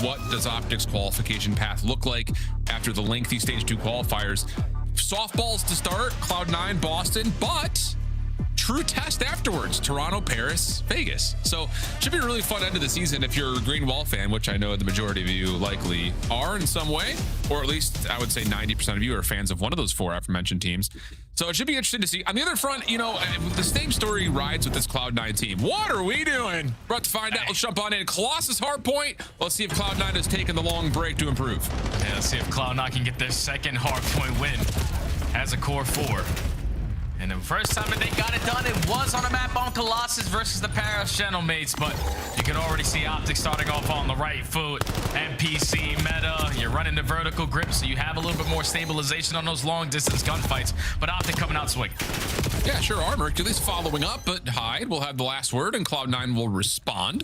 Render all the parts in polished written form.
what does Optic's qualification path look like after the lengthy stage 2 qualifiers. Softballs to start, Cloud9, Boston, but true test afterwards, Toronto, Paris, Vegas. So should be a really fun end of the season if you're a Green Wall fan, which I know the majority of you likely are in some way, or at least I would say 90% of you are fans of one of those 4 aforementioned teams. So it should be interesting to see. On the other front, you know, the same story rides with this Cloud9 team. What are we doing? We're about to find out. Let's jump on in. Colossus hardpoint. Let's see if Cloud9 has taken the long break to improve. Yeah, let's see if Cloud9 can get their second hardpoint win as a core 4. And the first time that they got it done, it was on a map on Colossus versus the Paris Gentlemates, but you can already see Optic starting off on the right foot. NPC meta, you're running the vertical grip, so you have a little bit more stabilization on those long distance gunfights, but Optic coming out swinging. Yeah, sure are. Mercury's following up, but Hyde will have the last word and Cloud9 will respond.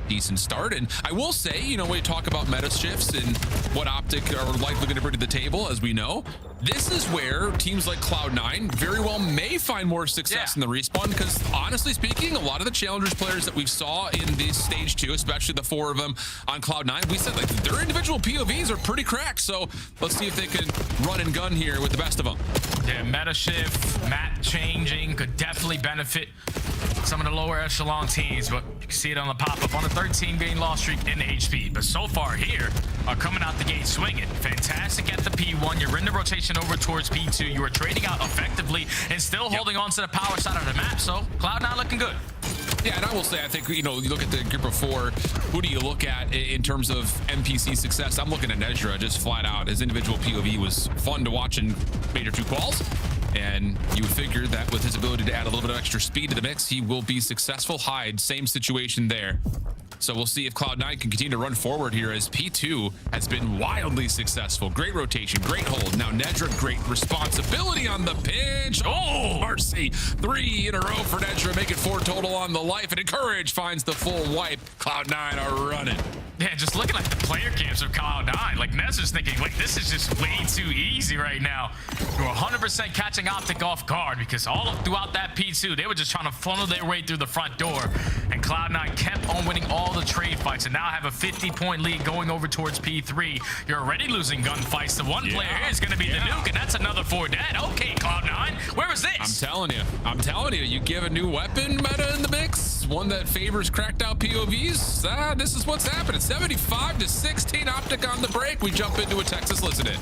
Decent start. And I will say, you know, when we talk about meta shifts and what Optic are likely going to bring to the table, as we know, this is where teams like Cloud9 very well may find more success in the respawn, because honestly speaking, a lot of the challengers players that we saw in this stage 2, especially the 4 of them on Cloud9, we said like their individual POVs are pretty cracked. So let's see if they can run and gun here with the best of them. Yeah, meta shift, map changing could definitely benefit some of the lower echelon teams, but you can see it on the pop-up on a 13 game loss streak in HP. But so far here are coming out the gate swinging. Fantastic at the P1. You're in the rotation over towards P2. You are trading out effectively and still holding on to the power side of the map. So Cloud9 looking good. Yeah, and I will say, I think, you know, you look at the group of 4, who do you look at in terms of NPC success? I'm looking at Nezra just flat out. His individual POV was fun to watch in Major 2 quals. And you would figure that with his ability to add a little bit of extra speed to the mix, he will be successful. Hyde, same situation there. So we'll see if Cloud9 can continue to run forward here, as P2 has been wildly successful. Great rotation, great hold. Now Nedra, great responsibility on the pinch. Oh, mercy. 3 in a row for Nedra, make it 4 total on the life. And Encourage finds the full wipe. Cloud9 are running. Yeah, just looking like the player camps of Cloud9. Like, Nezra's thinking, like, this is just way too easy right now. You're 100% catching Optic off guard, because all throughout that P2, they were just trying to funnel their way through the front door. And Cloud9 kept on winning all the trade fights and now have a 50-point lead going over towards P3. You're already losing gunfights. The one player here is going to be the nuke, and that's another 4 dead. Okay, Cloud9, where is this? I'm telling you, you give a new weapon meta in the mix, one that favors cracked out POVs, this is what's happening. 75-16 Optic on the break. We jump into a Texas listen in.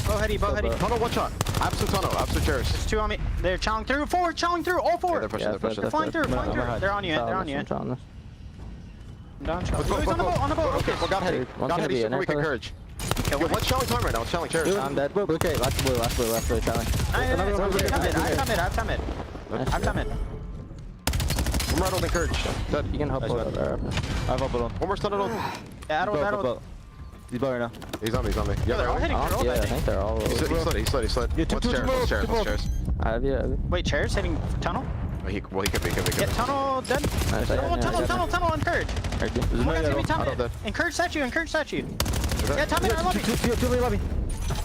Bow heady, bow heady. Tunnel, one shot. Absolute tunnel, absolute chairs. There's 2 on me. They're challenging through. 4 challenging through. All 4. Yeah, they're pushing, they're pushing. They're flying through, flying through. They're on you, they're on you. I'm down shot. Go, He's on the boat, on the boat. Okay, well, got heady. Got heady, super weak encourage. Yo, what's challenge time right now? It's challenge chairs. I'm dead. Okay, last blue, challenge. I have time it. I'm right on encourage. Dead. You can help pull it there. I have a bullet. One more stun on. Yeah, arrow. He's blowing now. He's on me, he's on me. Yeah, they're all hitting, they're all Yeah, I hitting. think they're all He slid. Yeah, Let's chairs. I have you. Wait, chairs hitting tunnel? He could be. Yeah, tunnel dead. Nice, Tunnel, encourage. There's One guy's gonna be tunnel top dead. Encourage statue. Yeah, top mid, I love you.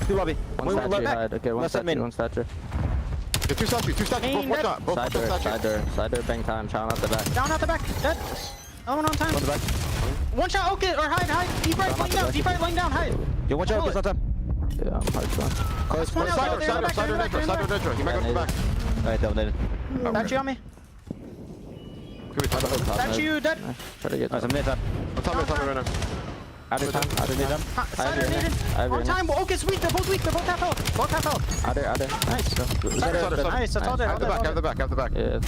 Two lobby. One statue hide. Okay, one Left side statue, mid. one statue. Yeah, two statues. Main Both dead. shot. Both Side door, bang time, challenge out the back. Down out the back, dead. Oh, one on time. On the back. One shot, okay, or hide. Deep right, laying down, hide. Yo, watch out, it's time. Yeah, I'm hard to Close, Side or Nedra. He might go to the back. Alright, dominated. Statue on me. Could be tunnel. Statue dead. Try to get. I'm mid. I'm telling you right now. Out of time. Side or needed. On time, okay, sweet, they're both weak, they're both half health. Out there. Nice, that's all there. Have the back. Yeah.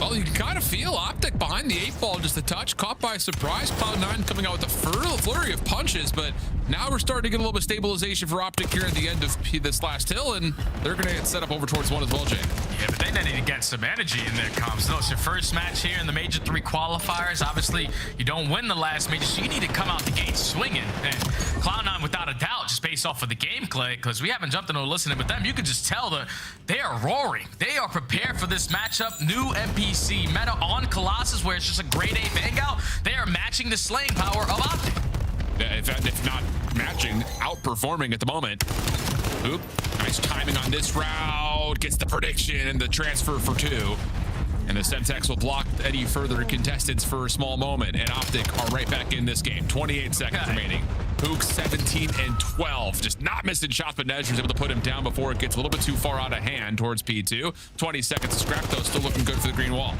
Well, you can kind of feel Optic behind the 8-ball just a touch, caught by surprise. Cloud9 coming out with a flurry of punches, but now we're starting to get a little bit of stabilization for Optic here at the end of this last hill, and they're going to get set up over towards 1 as well, Jay. Yeah, but they need to get some energy in their comms. No, it's your first match here in the Major 3 qualifiers. Obviously, you don't win the last major, so you need to come out the gate swinging. And Cloud9, without a doubt, just based off of the gameplay, because we haven't jumped into listening with them, you can just tell that they are roaring. They are prepared for this matchup. New NPC meta on Colossus, where it's just a grade A bang out. They are matching the slaying power of Optic. Yeah, if not matching, outperforming at the moment. Oop, nice timing on this route. Gets the prediction and the transfer for 2. And the Semtex will block any further contestants for a small moment. And Optic are right back in this game. 28 seconds remaining. Hook 17 and 12. Just not missing shots, but Nezra's able to put him down before it gets a little bit too far out of hand towards P2. 20 seconds to scrap, though. Still looking good for the green wall.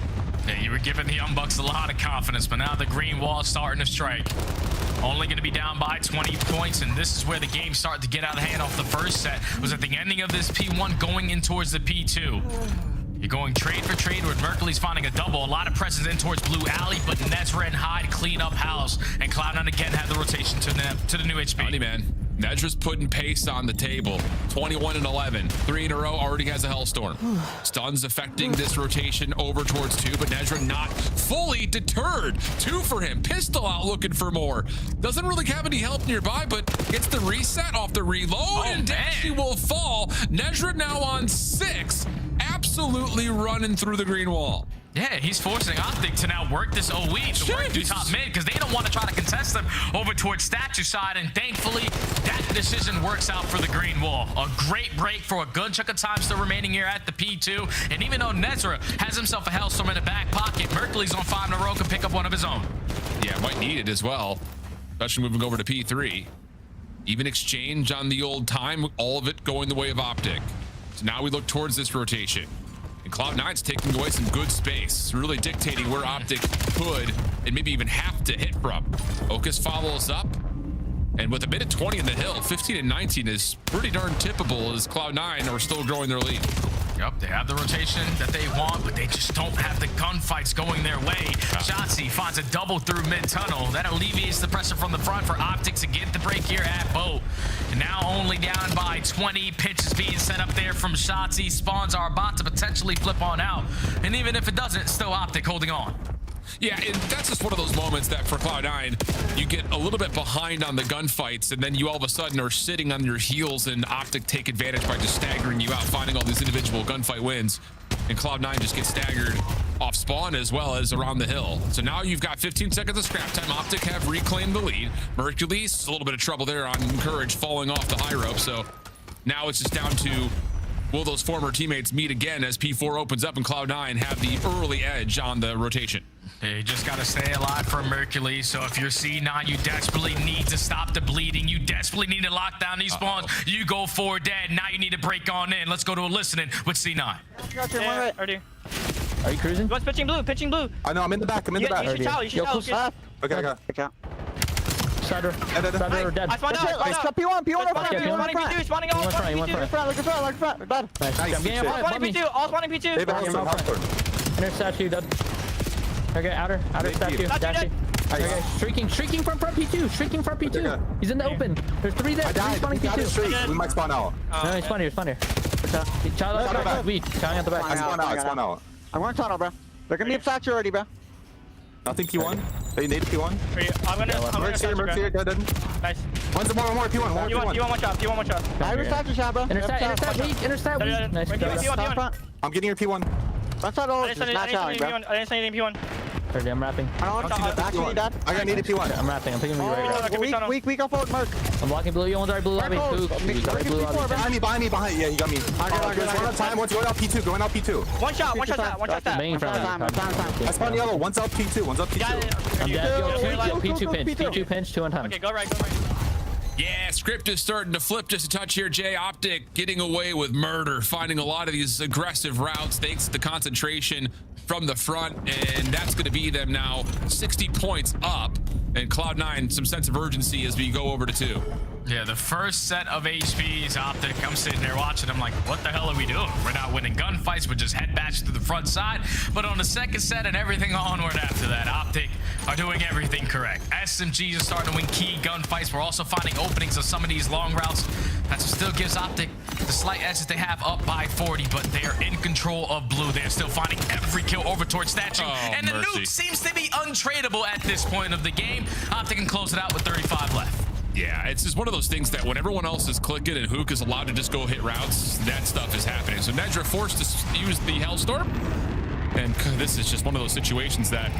Yeah, you were giving the Young Bucks a lot of confidence, but now the green wall is starting to strike. Only going to be down by 20 points, and this is where the game started to get out of hand off the first set. It was at the ending of this P1 going in towards the P2. You're going trade for trade with Mercury's finding a double. A lot of presses in towards Blue Alley, but Nezra and Hyde clean up house, and Cloud9 again had the rotation to the new HP. Money, man. Nezra's putting pace on the table. 21 and 11. 3 in a row, already has a Hellstorm. Stuns affecting this rotation over towards 2, but Nezra not fully deterred. 2 for him. Pistol out looking for more. Doesn't really have any help nearby, but gets the reset off the reload, and Dashy will fall. Nezra now on 6. Absolutely running through the green wall. Yeah, he's forcing Optic to now work this OE to work through top mid because they don't want to try to contest them over towards statue side, and thankfully that decision works out for the green wall. A great break for a good chunk of time still remaining here at the P2, and even though Nezra has himself a Hellstorm in the back pocket, Mercury's on 5 in a row, can pick up one of his own. Yeah, might need it as well, especially moving over to P3. Even exchange on the old time, all of it going the way of Optic. So now we look towards this rotation. And Cloud9's taking away some good space, really dictating where Optic could and maybe even have to hit from. Ocus follows up, and with a minute 20 in the hill, 15 and 19 is pretty darn tippable as Cloud9 are still growing their lead. Yep, they have the rotation that they want, but they just don't have the gunfights going their way. Shotzi finds a double through mid-tunnel. That alleviates the pressure from the front for Optic to get the break here at Boat. And now only down by 20. Pitches being set up there from Shotzi. Spawns are about to potentially flip on out. And even if it doesn't, still Optic holding on. Yeah, and that's just one of those moments that for Cloud9, you get a little bit behind on the gunfights, and then you all of a sudden are sitting on your heels, and Optic take advantage by just staggering you out, finding all these individual gunfight wins. And Cloud9 just gets staggered off spawn as well as around the hill. So now you've got 15 seconds of scrap time. Optic have reclaimed the lead. Mercury's a little bit of trouble there on Courage falling off the high rope. So now it's just down to, will those former teammates meet again as P4 opens up and Cloud9 have the early edge on the rotation? You just got to stay alive for Mercury. So if you're C9, you desperately need to stop the bleeding. You desperately need to lock down these spawns. You go for dead. Now you need to break on in. Let's go to a listening with C9. Yeah, already. Are you cruising? What's pitching blue? Pitching blue. I know, I'm in the back. I'm in the back. You should tell. You should tell. Okay, I got Okay. Sider. Sider or dead. I spawned out. P1, Spawning P2. Spawning all. Spawning P2. Look in front. Dead. Nice. I'm getting All spawning P2. All spawning P2. Inner statue, dead. Okay, outer statue. Dashy. Okay, streaking from front P2. Streaking from P2. He's in the open. There's 3 there. 3 spawning P2. We might spawn out. No, he's spawn here. Charlie, weak. Charlie at the back. I spawn out. I'm going tunnel, bro. They're gonna be up statue already, bro. Nothing P1. They need P1. I'm gonna Mercs here, dead. Nice. One's more P1. You want one shot. I have a statue shot, bro. Interstat weak. Nice. P1. I'm getting your P1. That's not all. It's not challenge, bro. I didn't say anything P1. I'm wrapping. Actually, Dad. I got needed P1. I'm wrapping. I'm picking me right. Weak, go forward, Mark. I'm blocking blue. You want to blue lobby? Blue lobby. Behind me. Yeah, you got me. There's one at a time. One's going out P2. One shot that. Main front. I spawned yellow. One's out P2. I'm dead. P2 pinch. 2 on time. Okay, go right. Yeah, script is starting to flip just a touch here. J Optic getting away with murder, finding a lot of these aggressive routes thanks to the concentration from the front, and that's going to be them now 60 points up, and Cloud9 some sense of urgency as we go over to 2. Yeah, the first set of HPs, Optic, I'm sitting there watching. I'm like, what the hell are we doing? We're not winning gunfights. We're just head bash to the front side. But on the second set and everything onward after that, Optic are doing everything correct. SMGs are starting to win key gunfights. We're also finding openings on some of these long routes. That still gives Optic the slight edge that they have up by 40, but they are in control of blue. They're still finding every kill over towards statue. And the nuke seems to be untradeable at this point of the game. Optic can close it out with 35 left. Yeah, it's just one of those things that when everyone else is clicking and Hook is allowed to just go hit routes, that stuff is happening. So Nezra forced to use the Hellstorm, and this is just one of those situations that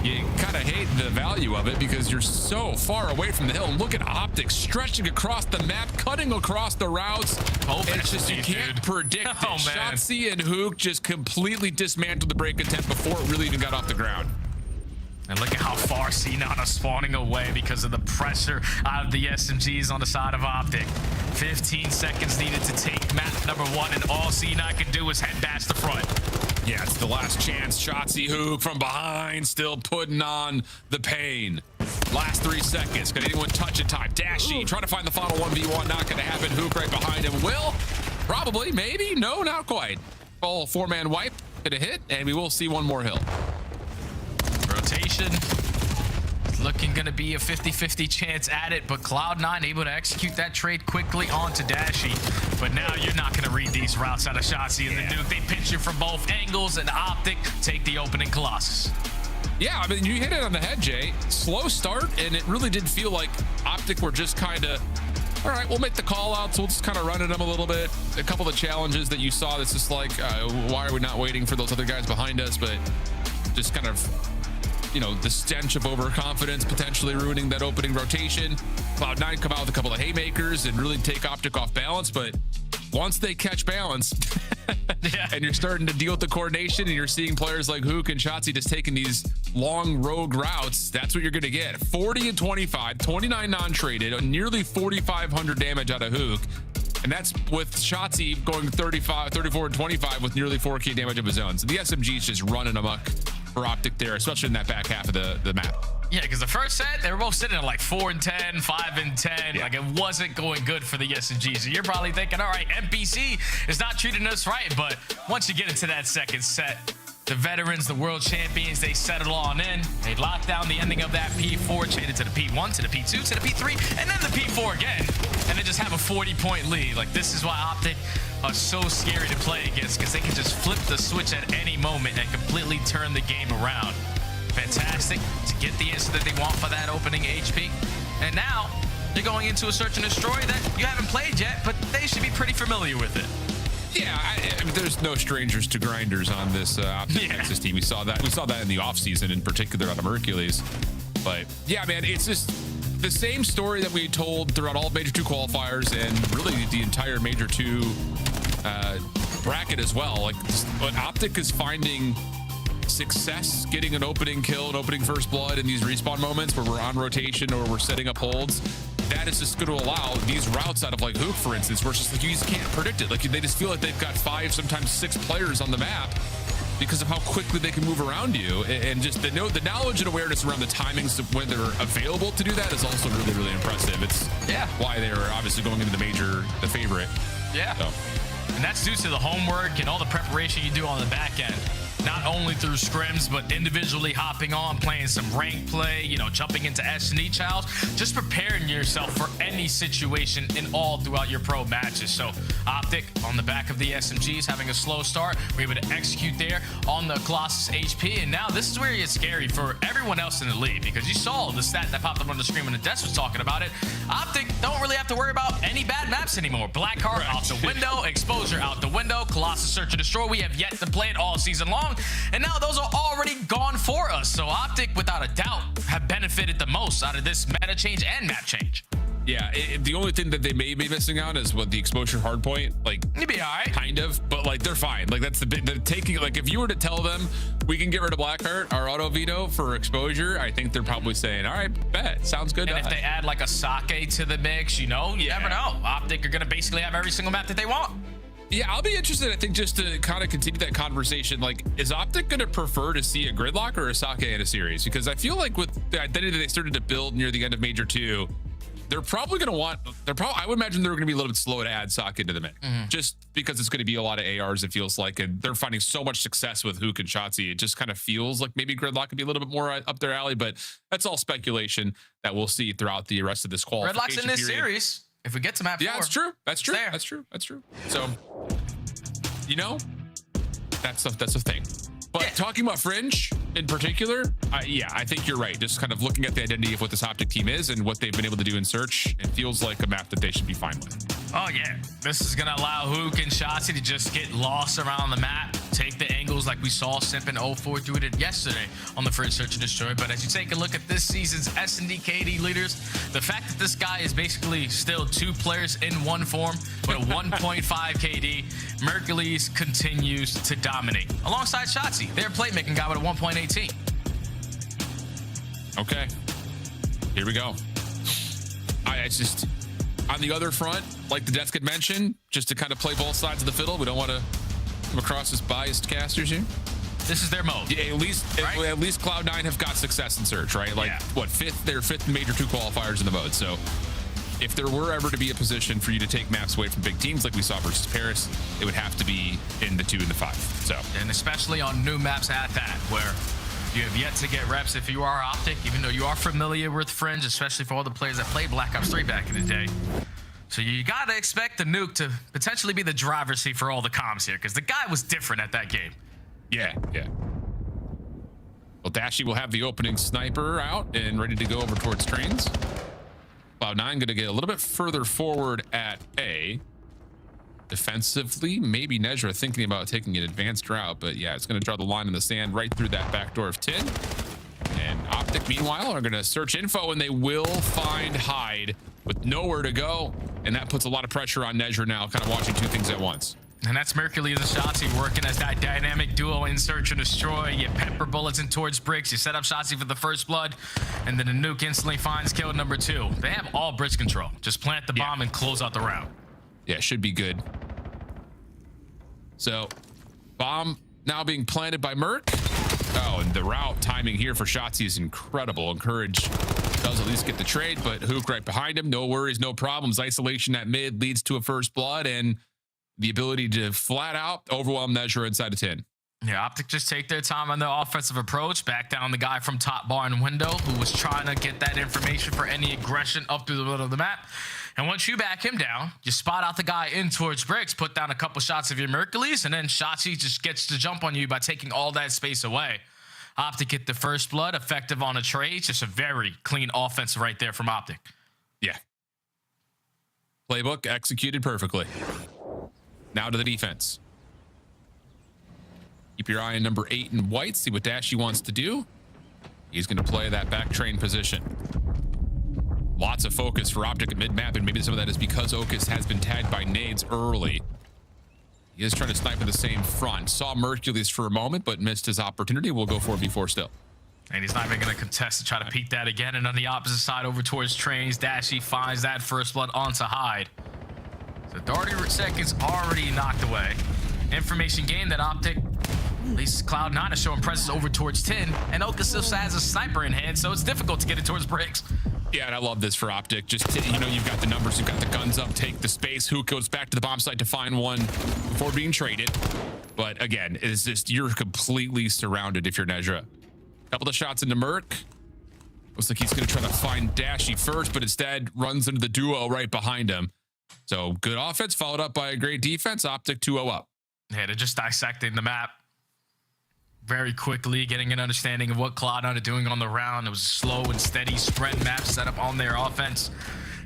you kind of hate the value of it because you're so far away from the hill. And look at Optic stretching across the map, cutting across the routes. Oh, it's just, you can't predict it. Shotzzy and Hook just completely dismantled the break attempt before it really even got off the ground. And look at how far C9 is spawning away because of the pressure out of the SMGs on the side of Optic. 15 seconds needed to take map number 1, and all C9 can do is head bash the front. Yeah, it's the last chance. Shotzzy Hook from behind, still putting on the pain. Last 3 seconds. Can anyone touch it? Time. Dashy trying to find the final 1v1. Not going to happen. Hook right behind him. Will? Probably. Maybe. No, not quite. Oh, 4-man wipe. Gonna hit, and we will see one more hill. Rotation. Looking gonna be a 50-50 chance at it, but Cloud9 able to execute that trade quickly onto Dashy. But now you're not gonna read these routes out of Shotzzy and the Nuke. They pinch you from both angles, and Optic take the opening Colossus. Yeah, I mean, you hit it on the head, Jay. Slow start, and it really did feel like Optic were just kind of, all right, we'll make the call outs. We'll just kind of run at them a little bit. A couple of the challenges that you saw, that's just like, why are we not waiting for those other guys behind us? But just kind of, you know, the stench of overconfidence potentially ruining that opening rotation. Cloud9 come out with a couple of haymakers and really take Optic off balance, but once they catch balance and you're starting to deal with the coordination and you're seeing players like Hook and Shotzzy just taking these long rogue routes, that's what you're going to get. 40 and 25, 29 non-traded, nearly 4,500 damage out of Hook. And that's with Shotzzy going 34 and 25 with nearly 4K damage of his own. So the SMG is just running amok for Optic there, especially in that back half of the map. Yeah, because the first set, they were both sitting at like 4 and 10, 5 and 10. Yeah. Like, it wasn't going good for the SMG. So you're probably thinking, all right, NPC is not treating us right. But once you get into that second set, the veterans, the world champions, they settle on in. They lock down the ending of that P4, chain it to the P1, to the P2, to the P3, and then the P4 again. And they just have a 40-point lead. Like, this is why Optic are so scary to play against, because they can just flip the switch at any moment and completely turn the game around. Fantastic to get the answer that they want for that opening HP. And now you're going into a search and destroy that you haven't played yet, but they should be pretty familiar with it. Yeah, I mean, there's no strangers to grinders on this Optic Texas team. We saw that in the offseason, in particular out of Hercules. But yeah, man, it's just the same story that we told throughout all Major 2 qualifiers and really the entire Major 2 bracket as well. Like, when Optic is finding success getting an opening kill, an opening first blood in these respawn moments where we're on rotation or we're setting up holds, that is just going to allow these routes out of like Hook, for instance, where it's just like you just can't predict it. Like, they just feel like they've got 5, sometimes 6 players on the map because of how quickly they can move around you, and just the knowledge and awareness around the timings of when they're available to do that is also really, really impressive. It's why they're obviously going into the major, the favorite. Yeah. So. And that's due to the homework and all the preparation you do on the back end. Not only through scrims, but individually hopping on, playing some rank play, you know, jumping into S&D trials, just preparing yourself for any situation in all throughout your pro matches. So Optic on the back of the SMGs having a slow start. We're able to execute there on the Colossus HP. And now this is where it gets scary for everyone else in the league, because you saw the stat that popped up on the screen when the Des was talking about it. Optic don't really have to worry about any bad maps anymore. Blackheart out the window, Exposure out the window, Colossus Search and Destroy. We have yet to play it all season long. And now those are already gone for us. So Optic, without a doubt, have benefited the most out of this meta change and map change. Yeah, the only thing that they may be missing on is what the exposure hardpoint. Like, you'd be all right, kind of, but like they're fine. Like, that's the big. They're taking, like, if you were to tell them we can get rid of Blackheart, our auto veto for exposure, I think they're probably saying, all right, bet, sounds good. And if they add like a Sake to the mix, you know, you never know. Optic are gonna basically have every single map that they want. Yeah, I'll be interested, I think, just to kind of continue that conversation. Like, is Optic going to prefer to see a Gridlock or a Sake in a series? Because I feel like with the identity they started to build near the end of Major 2, they're probably going to want, I would imagine they're going to be a little bit slow to add Sake into the mix. Just because it's going to be a lot of ARs, it feels like, and they're finding so much success with Hook and Shotzzy. It just kind of feels like maybe Gridlock could be a little bit more up their alley, but that's all speculation that we'll see throughout the rest of this qualification Gridlock's in this series. If we get to map 4. Yeah, that's true. That's true. That's true. That's true. So, you know, that's a thing. But talking about Fringe in particular, I think you're right. Just kind of looking at the identity of what this Optic team is and what they've been able to do in search, it feels like a map that they should be fine with. Oh yeah, this is gonna allow Hook and Shotzzy to just get lost around the map. take the angles like we saw Simp and 04 do it yesterday on the first Search and Destroy. But as you take a look at this season's S&D KD leaders, the fact that this guy is basically still 2 players in one form with a 1.5 KD, Mercules continues to dominate. Alongside Shotzzy, their playmaking guy with a 1.18. Okay. Here we go. It's just on the other front, like the Death could mention, just to kind of play both sides of the fiddle. We don't want to come across as biased casters here. This is their mode. Yeah, at least Cloud9 have got success in Search, right? Like what, their fifth major 2 qualifiers in the mode. So if there were ever to be a position for you to take maps away from big teams like we saw versus Paris, it would have to be in the 2 and the 5. So, and especially on new maps at that, where you have yet to get reps if you are Optic, even though you are familiar with Fringe, especially for all the players that played Black Ops 3 back in the day. So you got to expect the nuke to potentially be the driver's seat for all the comms here, because the guy was different at that game. Yeah. Well, Dashy will have the opening sniper out and ready to go over towards trains. Cloud9 going to get a little bit further forward at A. Defensively, maybe Nezra thinking about taking an advanced route, but yeah, it's going to draw the line in the sand right through that back door of 10. And Optic, meanwhile, are going to search info, and they will find Hyde with nowhere to go. And that puts a lot of pressure on Nezra now, kind of watching 2 things at once. And that's Mercules and Shotzzy working as that dynamic duo in Search and Destroy. You pepper bullets in towards bricks. You set up Shotzzy for the first blood, and then the nuke instantly finds kill number 2. They have all bridge control. Just plant the bomb and close out the round. Yeah, should be good. So, bomb now being planted by Merc. Oh, and the route timing here for Shotzzy is incredible. Encourage does at least get the trade, but Hook right behind him. No worries, no problems. Isolation at mid leads to a first blood and the ability to flat out overwhelm Nezra inside of 10. Yeah, Optic just take their time on the offensive approach. Back down the guy from top bar and window who was trying to get that information for any aggression up through the middle of the map. And once you back him down, you spot out the guy in towards bricks, put down a couple shots of your Mercules, and then Shotzzy just gets to jump on you by taking all that space away. Optic get the first blood, effective on a trade. Just a very clean offense right there from Optic. Yeah. Playbook executed perfectly. Now to the defense. Keep your eye on number 8 in white. See what Dashy wants to do. He's going to play that back train position. Lots of focus for Optic at mid-map, and maybe some of that is because Okus has been tagged by nades early. He is trying to snipe at the same front. Saw Mercules for a moment, but missed his opportunity. We'll go for it before still. And he's not even going to contest to try to peek that again. And on the opposite side over towards trains, Dashy finds that first blood onto Hyde. So 30 seconds already knocked away. Information gained that Optic, at least Cloud9, is showing presence over towards 10. And Okus still has a sniper in hand, so it's difficult to get it towards bricks. Yeah, and I love this for Optic. Just, you know, you've got the numbers, you've got the guns up, take the space. Who goes back to the bomb site to find one before being traded? But again, it's just, you're completely surrounded if you're Nezra. Couple of shots into Merc. Looks like he's going to try to find Dashy first, but instead runs into the duo right behind him. So good offense followed up by a great defense. Optic 2-0 up. Yeah, they're just dissecting the map very quickly, getting an understanding of what Cloud9 are doing on the round. It was a slow and steady spread map set up on their offense.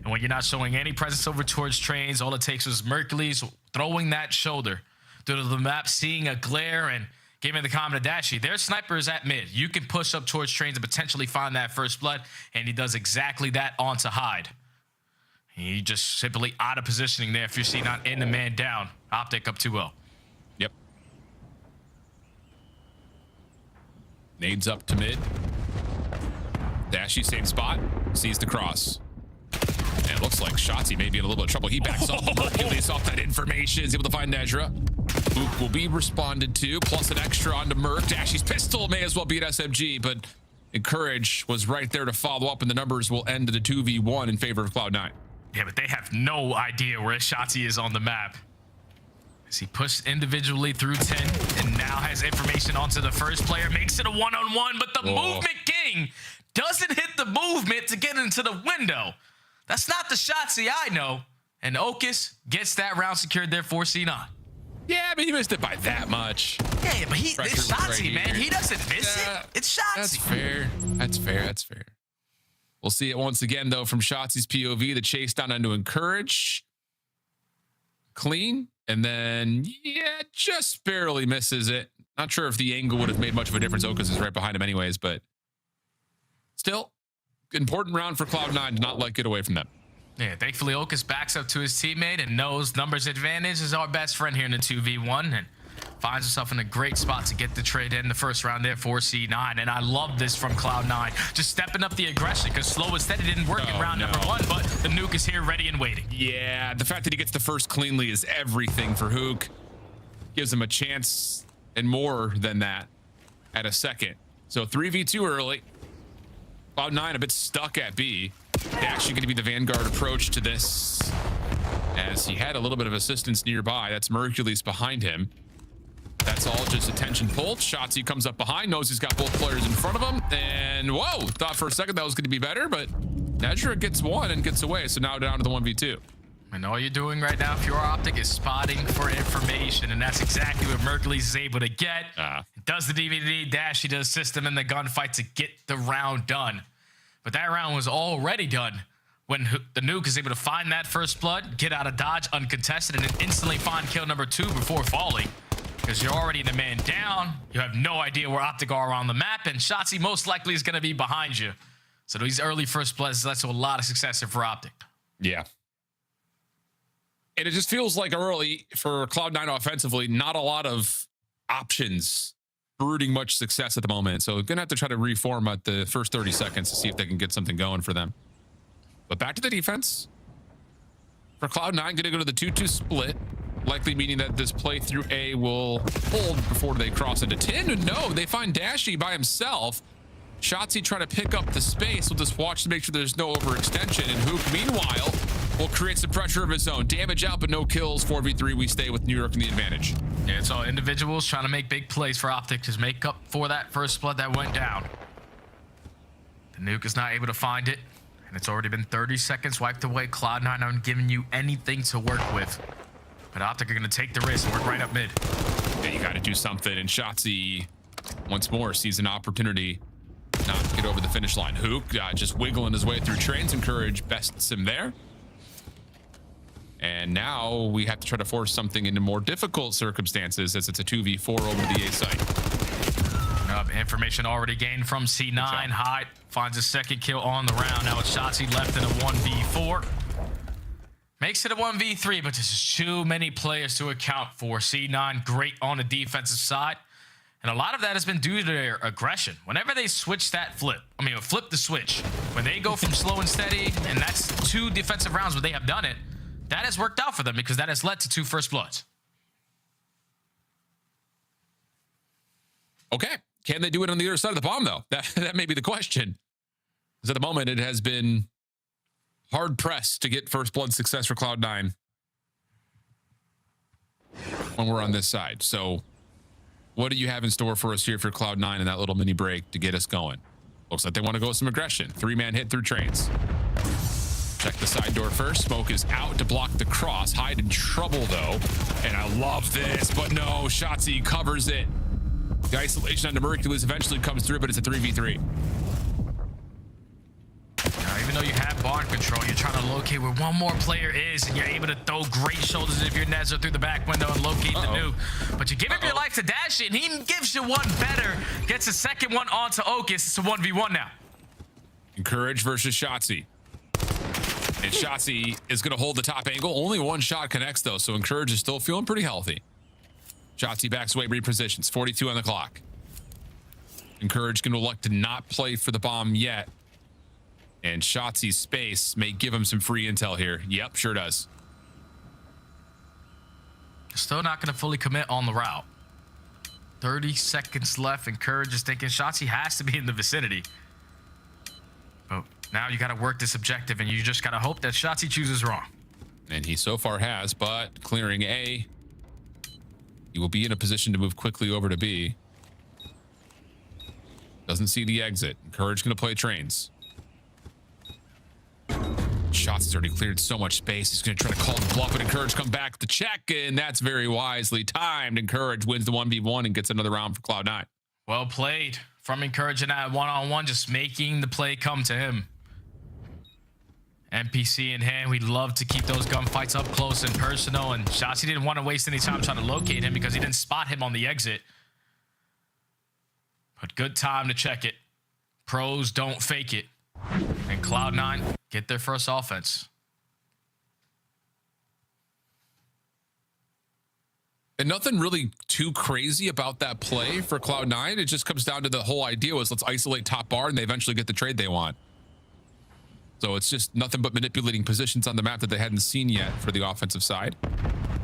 And when you're not showing any presence over towards trains, all it takes was Mercules throwing that shoulder through the map, seeing a glare, and giving the comment to Dashy. Their sniper is at mid. You can push up towards trains and potentially find that first blood, and he does exactly that onto Hyde. He just simply out of positioning there if you're seeing not in the man down. Optic up 2-0. Yep. Nades up to mid. Dashy, same spot. Sees the cross. And it looks like Shotzzy may be in a little bit of trouble. He backs up. Mercules off that information. Is able to find Nezra. Boop will be responded to. Plus an extra onto Merc. Dashy's pistol may as well be an SMG, but Encourage was right there to follow up, and the numbers will end at a 2v1 in favor of Cloud9. Yeah, but they have no idea where Shotzzy is on the map. As he pushed individually through 10 and now has information onto the first player, makes it a one-on-one, but the movement king doesn't hit the movement to get into the window. That's not the Shotzzy I know. And Okus gets that round secured there for C9. Yeah, but he missed it by that much. Yeah, but it's Shotzzy, right, man. He doesn't miss it. It's Shotzzy. That's fair. That's fair. That's fair. We'll see it once again, though, from Shotzzy's POV. The chase down into Encourage. clean, and then, yeah, just barely misses it. Not sure if the angle would have made much of a difference. Okus is right behind him anyways, but still, important round for Cloud9 to not let get away from them. Yeah, thankfully Okus backs up to his teammate and knows numbers advantage is our best friend here in the 2v1 and finds himself in a great spot to get the trade in the first round there for C9. And I love this from Cloud9. Just stepping up the aggression because slow and steady didn't work in round number 1, but the nuke is here ready and waiting. Yeah, the fact that he gets the first cleanly is everything for Hook. Gives him a chance and more than that at a second. So 3v2 early. Cloud9 a bit stuck at B. Actually going to be the Vanguard approach to this as he had a little bit of assistance nearby. That's Mercules behind him. That's all just attention pulled. Shotzzy comes up behind, knows he's got both players in front of him, and whoa, thought for a second that was going to be better, but Nezra gets one and gets away, so now down to the 1v2. And all you're doing right now, if you're Optic, is spotting for information, and that's exactly what Mercules is able to get. Does the DVD dash, he does system in the gunfight to get the round done. But that round was already done when the nuke is able to find that first blood, get out of dodge uncontested, and then instantly find kill number 2 before falling. Because you're already the man down, you have no idea where Optic are on the map, and Shotzzy most likely is going to be behind you. So these early first bloods led to a lot of success here for Optic. Yeah. And it just feels like early for Cloud9 offensively, not a lot of options brooding much success at the moment. So gonna have to try to reform at the first 30 seconds to see if they can get something going for them. But back to the defense. For Cloud9, gonna go to the 2-2 split, likely meaning that this play through A will hold before they cross into 10. No, they find Dashy by himself. Shotzzy trying to pick up the space. We'll just watch to make sure there's no overextension. And Hook, meanwhile, will create some pressure of his own. Damage out, but no kills. 4v3, we stay with New York in the advantage. Yeah, it's all individuals trying to make big plays for Optic to make up for that first blood that went down. The nuke is not able to find it, and it's already been 30 seconds wiped away. Cloud9 aren't giving you anything to work with. But Optic are going to take the risk and work right up mid. Yeah, you got to do something. And Shotzzy, once more, sees an opportunity not to get over the finish line. Hook just wiggling his way through trains. Encourage bests him there. And now we have to try to force something into more difficult circumstances as it's a 2v4 over the A site. Information already gained from C9. Hyde finds a second kill on the round. Now it's Shotzzy left in a 1v4. Makes it a 1v3, but there's just too many players to account for. C9 great on the defensive side. And a lot of that has been due to their aggression. Whenever they switch that flip the switch. When they go from slow and steady, and that's 2 defensive rounds where they have done it, that has worked out for them because that has led to 2 first bloods. Okay. Can they do it on the other side of the bomb, though? That may be the question. Because at the moment, it has been hard pressed to get first blood success for Cloud9 when we're on this side. So what do you have in store for us here for Cloud9 in that little mini break to get us going? Looks like they want to go with some aggression. 3-man hit through trains. Check the side door first. Smoke is out to block the cross. Hyde in trouble, though. And I love this, but no, Shotzzy covers it. The isolation on the Mercules eventually comes through, but it's a 3v3. Now, even though you have barn control, you're trying to locate where one more player is, and you're able to throw great shoulders if you're Nezra through the back window and locate the nuke. But you give up your life to Dashy, and he gives you one better. Gets a second one onto Okus. It's a 1v1 now. Encourage versus Shotzzy. And Shotzzy is going to hold the top angle. Only one shot connects, though, so Encourage is still feeling pretty healthy. Shotzzy backs away, repositions. 42 on the clock. Encourage going to elect to not play for the bomb yet. And Shotzi's space may give him some free intel here. Yep, sure does. Still not going to fully commit on the route. 30 seconds left. Encourage is thinking Shotzzy has to be in the vicinity. But now you got to work this objective, and you just got to hope that Shotzzy chooses wrong. And he so far has, but clearing A, he will be in a position to move quickly over to B. Doesn't see the exit. Encourage going to play trains. Shots has already cleared so much space. He's going to try to call the bluff, but Encourage come back to check, and that's very wisely timed. Encourage wins the 1v1 and gets another round for Cloud9. Well played from Encourage in that one-on-one, just making the play come to him. NPC in hand, we'd love to keep those gunfights up close and personal, and Shotzi didn't want to waste any time trying to locate him because he didn't spot him on the exit. But good time to check it. Pros don't fake it. And Cloud9 get their first offense. And nothing really too crazy about that play for Cloud9. It just comes down to the whole idea was let's isolate top bar and they eventually get the trade they want. So it's just nothing but manipulating positions on the map that they hadn't seen yet for the offensive side.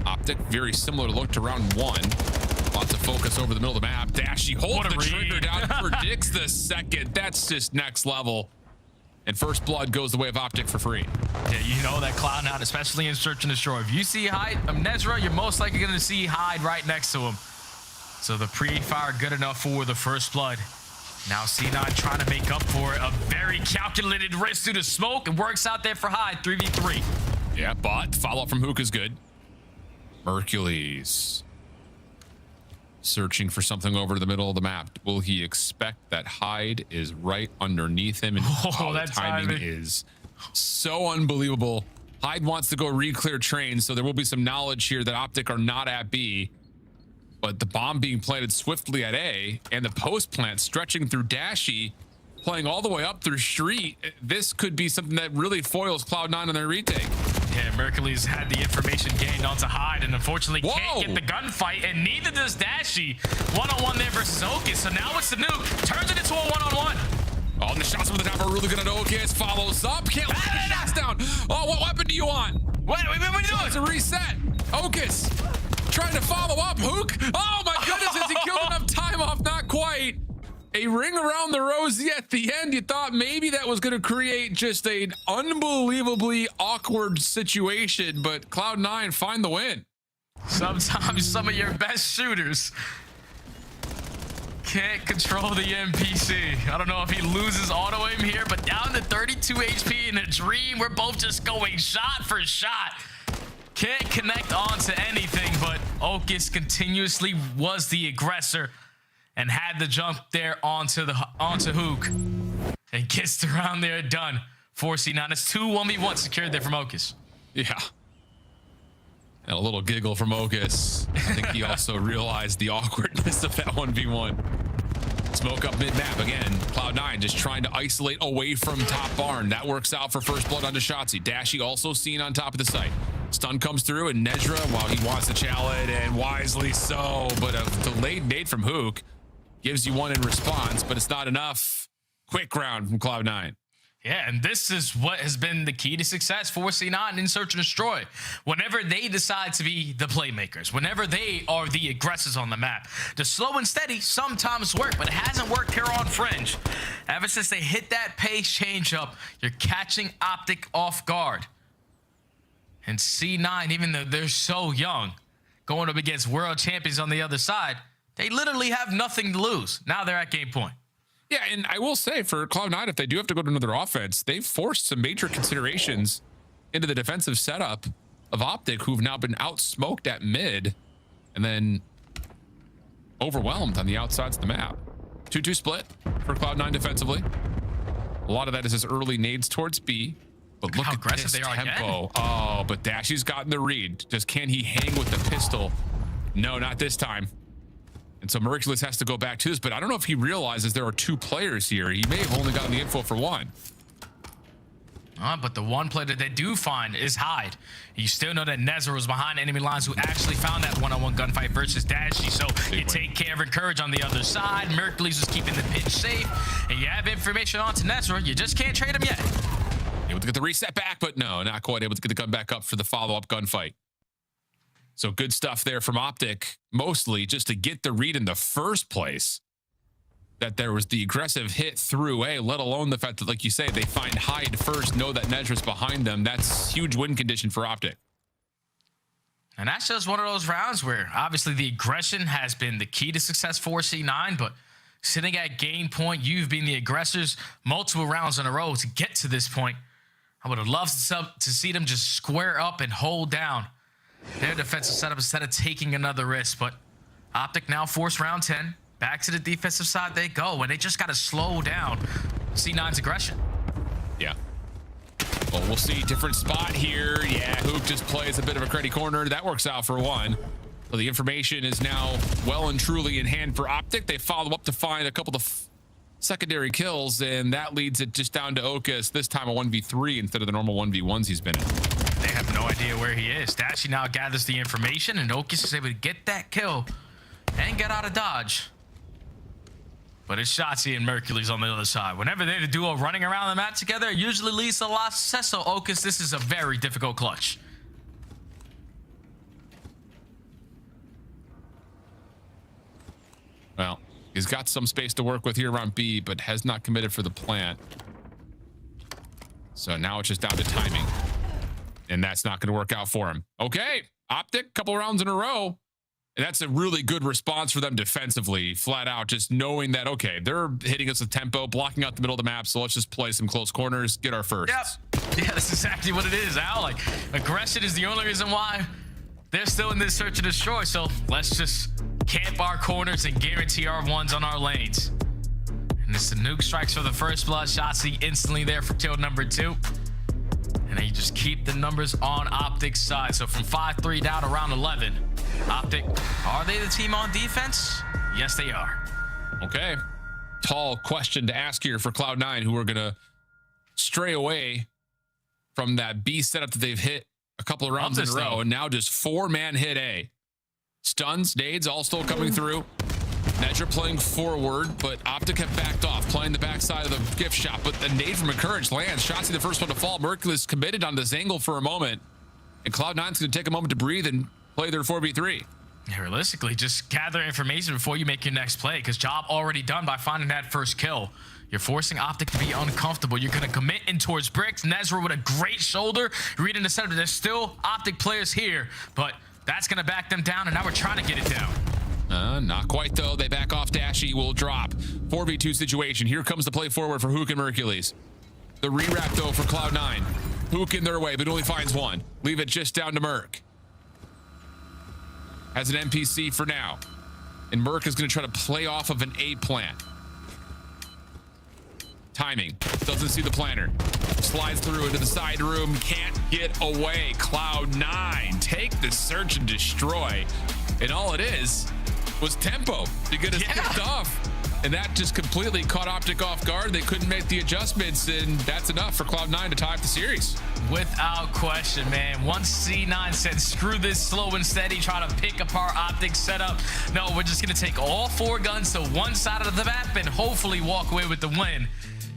Optic, very similar to look to round one. Lots of focus over the middle of the map. Dashy holds the trigger down, predicts the second. That's just next level. And first blood goes the way of Optic for free. Yeah, you know that Cloud9, especially in Search and Destroy. If you see Hyde of Nezra, you're most likely going to see Hyde right next to him. So the pre-fire good enough for the first blood. Now C9 trying to make up for it. A very calculated risk through the smoke. It works out there for Hyde, 3v3. Yeah, but follow-up from Hook is good. Mercules. Searching for something over the middle of the map. Will he expect that Hyde is right underneath him? And that timing is so unbelievable. Hyde wants to go re-clear trains, so there will be some knowledge here that Optic are not at B. But the bomb being planted swiftly at A, and the post plant stretching through Dashy, playing all the way up through Street. This could be something that really foils Cloud9 on their retake. Yeah, Mercules had the information gained onto Hyde and unfortunately can't get the gunfight, and neither does Dashy. One-on-one there versus Okis, so now it's the nuke. Turns it into a one-on-one. Oh, and the shots from the top are really good at Okis. Follows up. Can't let the shots down. Oh, what weapon do you want? What are you doing? It's a reset. Okis trying to follow up. Hook. Oh, my goodness. Has he killed enough time off? Not quite. A ring around the rosy at the end. You thought maybe that was going to create just an unbelievably awkward situation, but Cloud9 find the win. Sometimes some of your best shooters can't control the NPC. I don't know if he loses auto aim here, but down to 32 HP in a dream. We're both just going shot for shot. Can't connect onto anything, but Okis continuously was the aggressor and had the jump there onto Hook, and gets the round there done. 4C9. It's 2 1v1 secured there from Okis. Yeah. And a little giggle from Okis. I think he also realized the awkwardness of that 1v1. Smoke up mid-map again. Cloud9 just trying to isolate away from top barn. That works out for first blood onto Shotzi. Dashy also seen on top of the site. Stun comes through, and Nezra, while he wants to challenge, and wisely so, but a delayed nade from Hook gives you one in response, but it's not enough. Quick round from Cloud9. Yeah, and this is what has been the key to success for C9 in Search and Destroy. Whenever they decide to be the playmakers, whenever they are the aggressors on the map, the slow and steady sometimes work, but it hasn't worked here on Fringe. Ever since they hit that pace change up, you're catching Optic off guard. And C9, even though they're so young, going up against world champions on the other side, they literally have nothing to lose. Now they're at game point. Yeah, and I will say for Cloud9, if they do have to go to another offense, they've forced some major considerations into the defensive setup of Optic, who've now been out-smoked at mid and then overwhelmed on the outsides of the map. 2-2 split for Cloud9 defensively. A lot of that is his early nades towards B. But look at this tempo. Oh, but Dashy's gotten the read. Just can he hang with the pistol? No, not this time. And so Mercules has to go back to this, but I don't know if he realizes there are 2 players here. He may have only gotten the info for 1. But the one player that they do find is Hyde. You still know that Nezra was behind enemy lines, who actually found that one-on-one gunfight versus Dashy. So you take care of Encourage on the other side. Mercules was keeping the pitch safe. And you have information onto Nezra. You just can't trade him yet. Able to get the reset back, but no, not quite able to get the gun back up for the follow-up gunfight. So good stuff there from Optic, mostly just to get the read in the first place. That there was the aggressive hit through A, let alone the fact that, like you say, they find Hyde first, know that Nezra's behind them. That's huge win condition for Optic. And that's just one of those rounds where obviously the aggression has been the key to success for C9, but sitting at game point, you've been the aggressors multiple rounds in a row to get to this point. I would have loved to see them just square up and hold down their defensive setup instead of taking another risk. But Optic now forced round 10. Back to the defensive side they go, and they just got to slow down C9's aggression. Yeah. Well, we'll see. Different spot here. Yeah, Hook just plays a bit of a cruddy corner. That works out for one. So the information is now well and truly in hand for Optic. They follow up to find a couple of secondary kills, and that leads it just down to Okus, this time a 1v3 instead of the normal 1v1s he's been in. They have no idea where he is. Dashy now gathers the information, and Okus is able to get that kill and get out of dodge. But it's Shotzi and Mercury's on the other side. Whenever they're the duo running around the map together, it usually leads to a lot of success. So Okus, this is a very difficult clutch. Well, he's got some space to work with here around B, but has not committed for the plant. So now it's just down to timing. And that's not going to work out for him. Okay, Optic, couple rounds in a row. And that's a really good response for them defensively, flat out, just knowing that, okay, they're hitting us with tempo, blocking out the middle of the map, so let's just play some close corners, get our first. Yep. Yeah, that's exactly what it is, Al. Like, aggression is the only reason why they're still in this search and destroy, so let's just camp our corners and guarantee our ones on our lanes. And it's the nuke strikes for the first blood. Shotzi instantly there for kill number 2. And then you just keep the numbers on Optic's side. So from 5-3 down to round 11. Optic, are they the team on defense? Yes, they are. Okay. Tall question to ask here for Cloud9, who are going to stray away from that B setup that they've hit a couple of rounds in a row. And now just 4-man hit A. Stuns, nades, all still coming through. Nedra playing forward, but Optic have backed off, playing the backside of the gift shop. But the nade from Encourage lands. Shotzi the first one to fall. Mercury's committed on this angle for a moment. And Cloud9's going to take a moment to breathe and play their 4v3. Realistically, just gather information before you make your next play, because job already done by finding that first kill. You're forcing Optic to be uncomfortable. You're going to commit in towards bricks. Nezra with a great shoulder. Reading the center. There's still Optic players here, but that's going to back them down, and now we're trying to get it down. Not quite, though. They back off. Dashy will drop. 4v2 situation. Here comes the play forward for Hook and Mercules. The re-wrap, though, for Cloud9. Hook in their way, but only finds one. Leave it just down to Merc. Has an NPC for now. And Merc is going to try to play off of an A plant. Timing. Doesn't see the planter. Slides through into the side room. Can't get away. Cloud9 take the search and destroy. And all it is was tempo to get us kicked off. And that just completely caught Optic off guard. They couldn't make the adjustments, and that's enough for Cloud9 to tie up the series. Without question, man. Once C9 said, screw this slow and steady, try to pick apart Optic setup. No, we're just going to take all 4 guns to one side of the map and hopefully walk away with the win.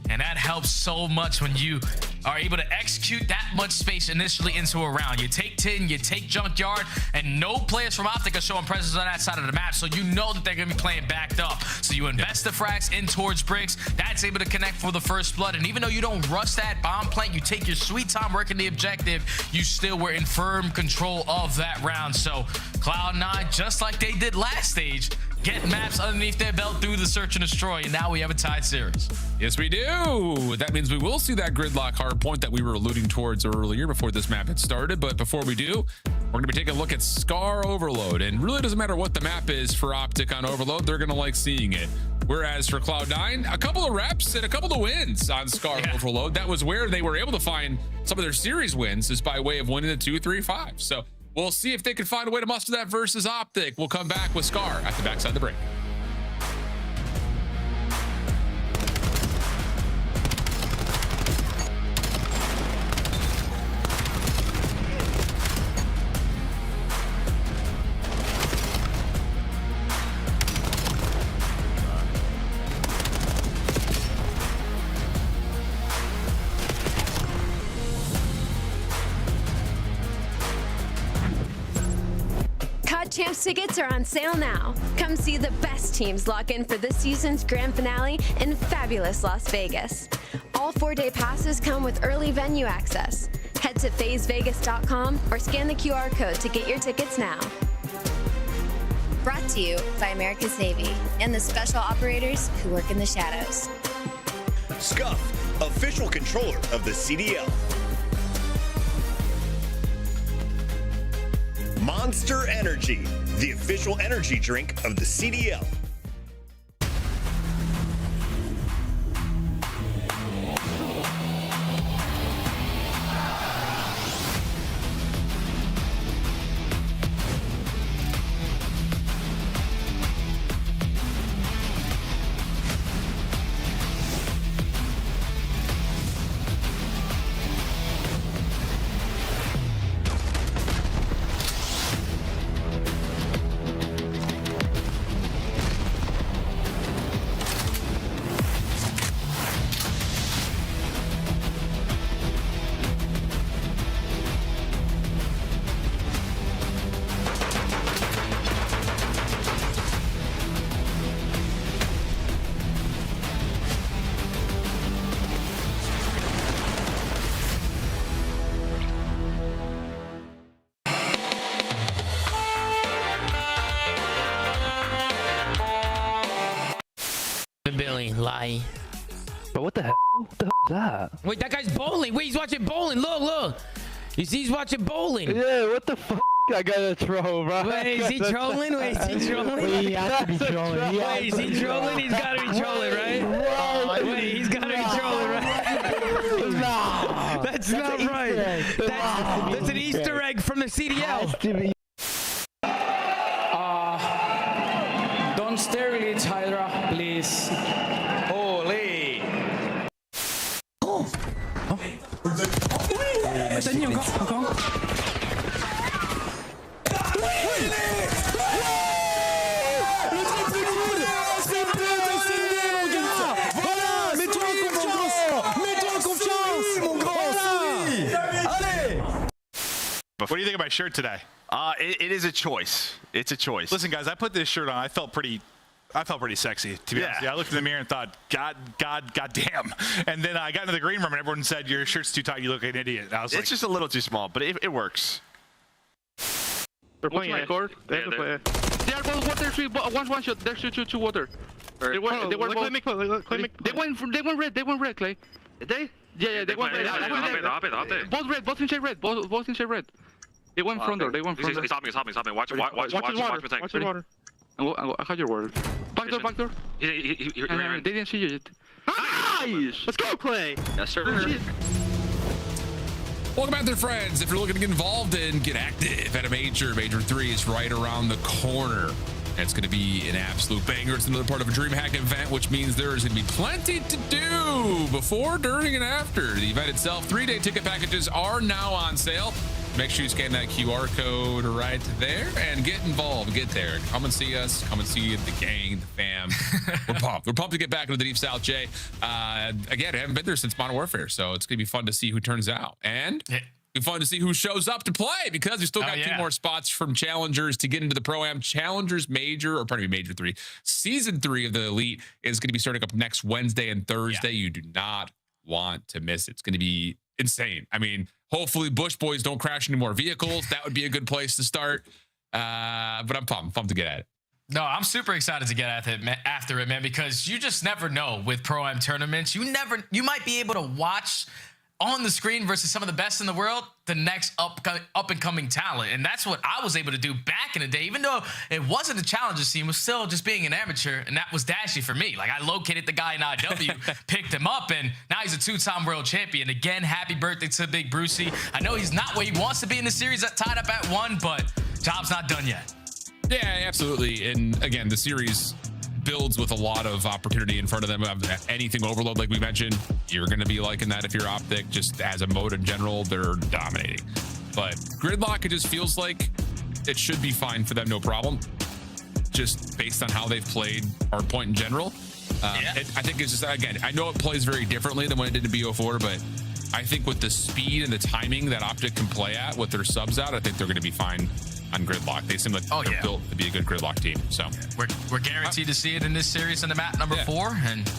And that helps so much when you are able to execute that much space initially into a round. You take 10, you take Junkyard, and no players from Optic are showing presence on that side of the map, so you know that they're going to be playing backed up. So you invest the frags in towards bricks. That's able to connect for the first blood. And even though you don't rush that bomb plant, you take your sweet time working the objective, you still were in firm control of that round. So Cloud9, just like they did last stage, get maps underneath their belt through the search and destroy, and now we have a tied series. Yes, we do. That means we will see that Gridlock hard point that we were alluding towards earlier before this map had started. But before we do, we're going to be taking a look at Scar Overload. And really doesn't matter what the map is for Optic on Overload, they're going to like seeing it. Whereas for Cloud9, a couple of reps and a couple of wins on Scar Overload. That was where they were able to find some of their series wins, is by way of winning the 2-3-5. So we'll see if they can find a way to muster that versus Optic. We'll come back with Scar at the backside of the break. Champs tickets are on sale now. Come see the best teams lock in for this season's grand finale in fabulous Las Vegas. All 4-day passes come with early venue access. Head to phasevegas.com or scan the QR code to get your tickets now. Brought to you by America's Navy and the special operators who work in the shadows. Scuff, official controller of the CDL. Monster Energy, the official energy drink of the CDL. lie. But what the hell? What the hell is that? Wait, that guy's bowling. Wait, he's watching bowling. Look, look. He's watching bowling. Yeah, what the fuck? I gotta troll, bro. Wait, is he trolling? Wait, is he trolling? Wait, he has to be trolling. Wait, is he trolling? He's gotta be trolling, right? Wait, he's gotta be trolling, right? Nah. That's not right. That's an Easter egg from the CDL. Don't stare with it, Hydra, please. Holy. What do you think of my shirt today? It is a choice. It's a choice. Listen, guys, I put this shirt on. I felt pretty sexy, to be honest. Yeah, I looked in the mirror and thought, God damn. And then I got into the green room and everyone said, your shirt's too tight. You look like an idiot. And I was like, it's just a little too small, but it works. They're playing my court. They are both water. One shot. There's two water. They went red. They went red, Clay. They? Yeah, they went red. Both red. Both inside red. Both inside red. They went front door. They went front door. He's hopping. Watch his water. I had your word. Back door. They didn't see you yet. Nice! Let's go, Clay! Yes, sir. Welcome back there, friends. If you're looking to get involved and get active at a Major 3 is right around the corner. And it's going to be an absolute banger. It's another part of a DreamHack event, which means there is going to be plenty to do before, during, and after the event itself. 3-day ticket packages are now on sale. Make sure you scan that QR code right there and get involved. Get there. Come and see us. Come and see the gang, the fam. We're pumped. We're pumped to get back into the Deep South, Jay. Again, I haven't been there since Modern Warfare, so it's going to be fun to see who turns out. And be fun to see who shows up to play, because we still got 2 more spots from Challengers to get into the Pro-Am. Challengers Major, or pardon me, Major 3. Season 3 of the Elite is going to be starting up next Wednesday and Thursday. You do not want to miss it. It's going to be insane. I mean, hopefully Bush Boys don't crash any more vehicles. That would be a good place to start. But I'm pumped to get at it. No, I'm super excited to get after it, man, because you just never know with Pro-Am tournaments. You might be able to watch on the screen versus some of the best in the world, the next up and coming talent. And that's what I was able to do back in the day. Even though it wasn't a challenger scene, it was still just being an amateur. And that was Dashy for me. Like, I located the guy in IW, picked him up, and now he's a 2-time world champion. Again, happy birthday to Big Brucey. I know he's not where he wants to be in the series, tied up at 1, but job's not done yet. Yeah, absolutely. And again, the series builds with a lot of opportunity in front of them. Anything overload, like we mentioned, you're going to be liking that if you're Optic. Just as a mode in general, they're dominating. But Gridlock, it just feels like it should be fine for them, no problem. Just based on how they've played hardpoint in general. I think it's just, again, I know it plays very differently than when it did in BO4, but I think with the speed and the timing that Optic can play at with their subs out, I think they're going to be fine on Gridlock. They seem like they're built to be a good Gridlock team. So we're guaranteed to see it in this series in the map number 4. And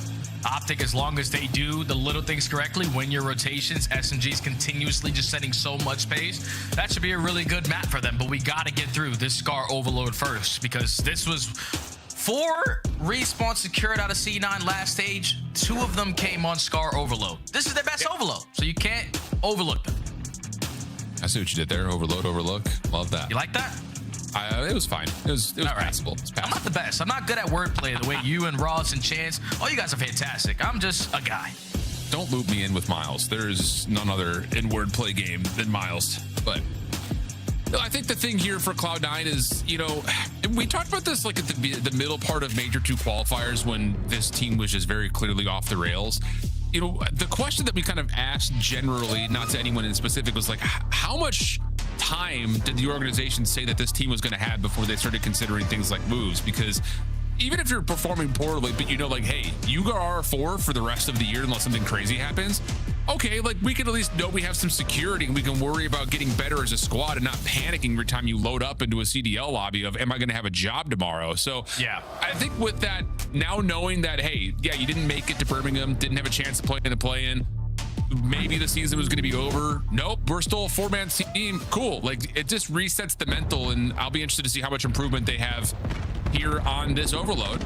Optic, as long as they do the little things correctly, win your rotations, S&G's continuously just setting so much pace, that should be a really good map for them. But we got to get through this Scar Overload first, because this was 4 respawns secured out of C9 last stage. 2 of them came on Scar Overload. This is their best overload, so you can't overlook them. I see what you did there. Overlook. Love that. You like that? It was fine. It was passable. It's passable. I'm not the best. I'm not good at wordplay the way you and Ross and Chance. Oh, you guys are fantastic. I'm just a guy. Don't loop me in with Miles. There's none other in wordplay game than Miles. But I think the thing here for Cloud9 is, you know, we talked about this like at the middle part of Major 2 qualifiers when this team was just very clearly off the rails. You know, the question that we kind of asked generally, not to anyone in specific, was like, how much time did the organization say that this team was going to have before they started considering things like moves? Because even if you're performing poorly, but you know, like, hey, you are R4 for the rest of the year unless something crazy happens. Okay, like, we can at least know we have some security and we can worry about getting better as a squad and not panicking every time you load up into a CDL lobby of, am I going to have a job tomorrow? So yeah, I think with that, now knowing that, hey, yeah, you didn't make it to Birmingham, didn't have a chance to play in the play-in, maybe the season was going to be over. Nope, we're still a 4-man team. Cool. Like, it just resets the mental, and I'll be interested to see how much improvement they have here on this overload.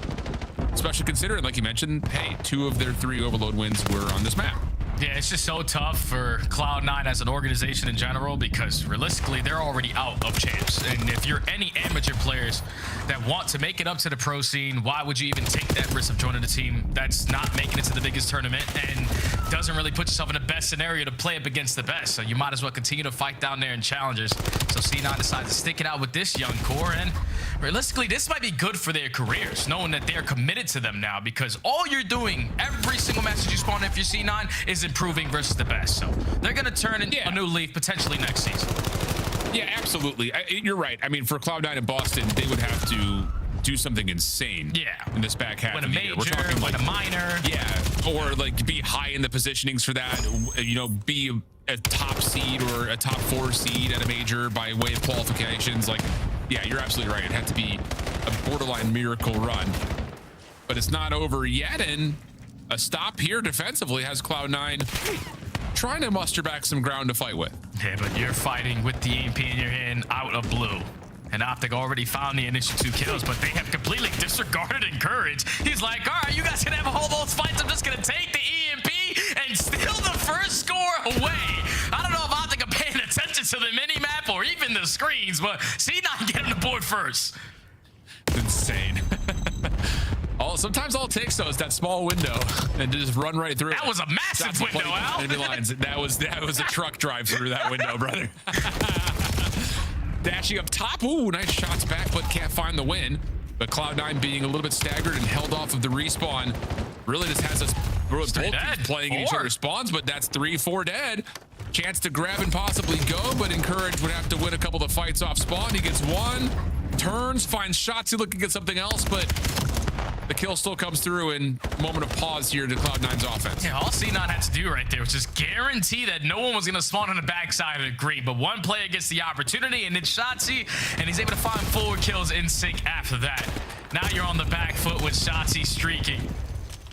especially considering, like you mentioned, hey, 2 of their 3 Overload wins were on this map. Yeah, it's just so tough for Cloud9 as an organization in general because realistically, they're already out of champs. And if you're any amateur players that want to make it up to the pro scene, why would you even take that risk of joining a team that's not making it to the biggest tournament and doesn't really put yourself in the best scenario to play up against the best? So you might as well continue to fight down there in challengers. So C9 decides to stick it out with this young core, and realistically, this might be good for their careers, knowing that they're committed to them now, because all you're doing every single match that you spawn if you're C9 is improving versus the best. So they're going to turn in a new leaf potentially next season. Yeah, absolutely. You're right. I mean, for Cloud9 in Boston, they would have to do something insane in this back half Win a of the major, year. We're talking like win a minor. Yeah, or like be high in the positionings for that, you know, be a top seed or a top 4 seed at a major by way of qualifications. Like, yeah, you're absolutely right. It had to be a borderline miracle run, but it's not over yet. And a stop here defensively has Cloud9 trying to muster back some ground to fight with. Yeah, but you're fighting with the EMP in your hand out of blue. And Optic already found the initial 2 kills, but they have completely disregarded Encourage. He's like, all right, you guys can have all those fights. I'm just going to take the EMP and steal the first score away. I don't know if Optic are paying attention to the mini-map or even the screens, but C9 get him the board first. Insane. Sometimes all it takes, though, is that small window and just run right through. That was a massive window, Al. That was a truck drive through that window, brother. Dashing up top. Ooh, nice shots back, but can't find the win. But Cloud9 being a little bit staggered and held off of the respawn really just has us both playing in each other's spawns, but that's 3-4 dead. Chance to grab and possibly go, but Encourage would have to win a couple of fights off spawn. He gets one, turns, finds shots. He looking at something else, but the kill still comes through in moment of pause here to Cloud9's offense. Yeah, all C9 had to do right there was just guarantee that no one was going to spawn on the backside of the green, but one player gets the opportunity, and it's Shotzi, and he's able to find 4 kills in sync after that. Now you're on the back foot with Shotzi streaking.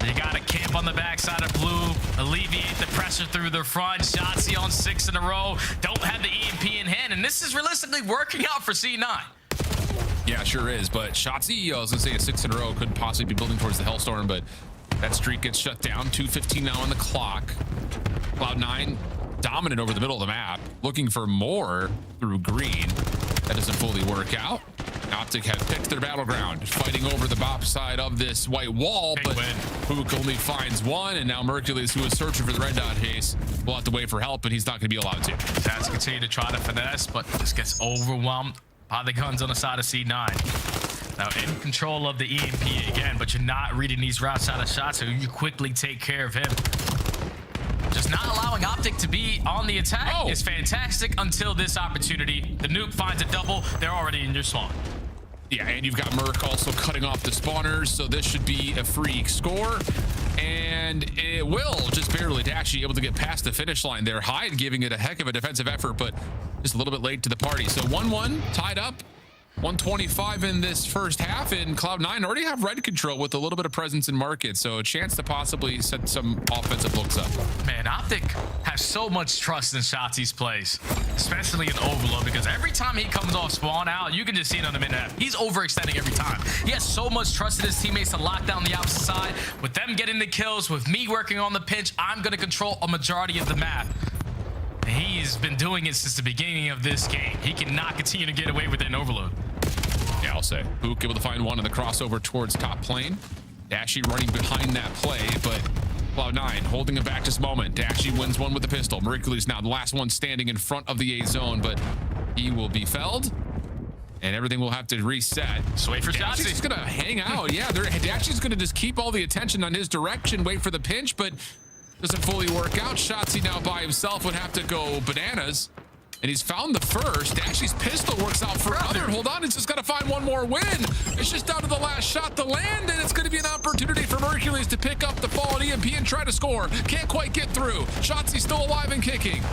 You got to camp on the backside of blue, alleviate the pressure through the front. Shotzi on 6 in a row. Don't have the EMP in hand, and this is realistically working out for C9. Yeah, sure is. But Shotzi, I was going to say a 6 in a row, could possibly be building towards the Hellstorm, but that streak gets shut down. 2:15 now on the clock. Cloud9 dominant over the middle of the map, looking for more through green. That doesn't fully work out. Optic have picked their battleground, fighting over the bop side of this white wall, but Hook only finds one, and now Mercules, who is searching for the red dot haze, will have to wait for help, and he's not going to be allowed to. That's continue to try to finesse, but just gets overwhelmed by the guns on the side of C9. Now in control of the EMP again, but you're not reading these routes out of shots, so you quickly take care of him. Just not allowing Optic to be on the attack is fantastic until this opportunity. The nuke finds a double. They're already in your spawn. Yeah, and you've got Merc also cutting off the spawners, so this should be a free score. And it will, just barely. Dashy able to get past the finish line there. Hyde giving it a heck of a defensive effort, but just a little bit late to the party. So 1-1, tied up. 125 in this first half, and Cloud9 already have red control with a little bit of presence in market, so a chance to possibly set some offensive looks up. Man, Optic has so much trust in Shotzi's plays, especially in Overload, because every time he comes off spawn out, you can just see it on the mid-map. He's overextending every time. He has so much trust in his teammates to lock down the opposite side. With them getting the kills, with me working on the pinch, I'm going to control a majority of the map. He's been doing it since the beginning of this game. He cannot continue to get away with it in Overload. Yeah, I'll say. Book able to find one in the crossover towards top plane. Dashy running behind that play, but Cloud9 holding him back this moment. Dashy wins one with the pistol. Mercules now the last one standing in front of the A zone, but he will be felled. And everything will have to reset. So wait for Shotzi. Dashy's gonna hang out. Yeah, Dashy's gonna just keep all the attention on his direction, wait for the pinch, but doesn't fully work out. Shotzi now by himself would have to go bananas. And he's found the first. Dashy's pistol works out for another. Hold on, it's just got to find one more win. It's just down to the last shot to land, and it's going to be an opportunity for Mercules to pick up the fallen EMP and try to score. Can't quite get through. Shotzi still alive and kicking.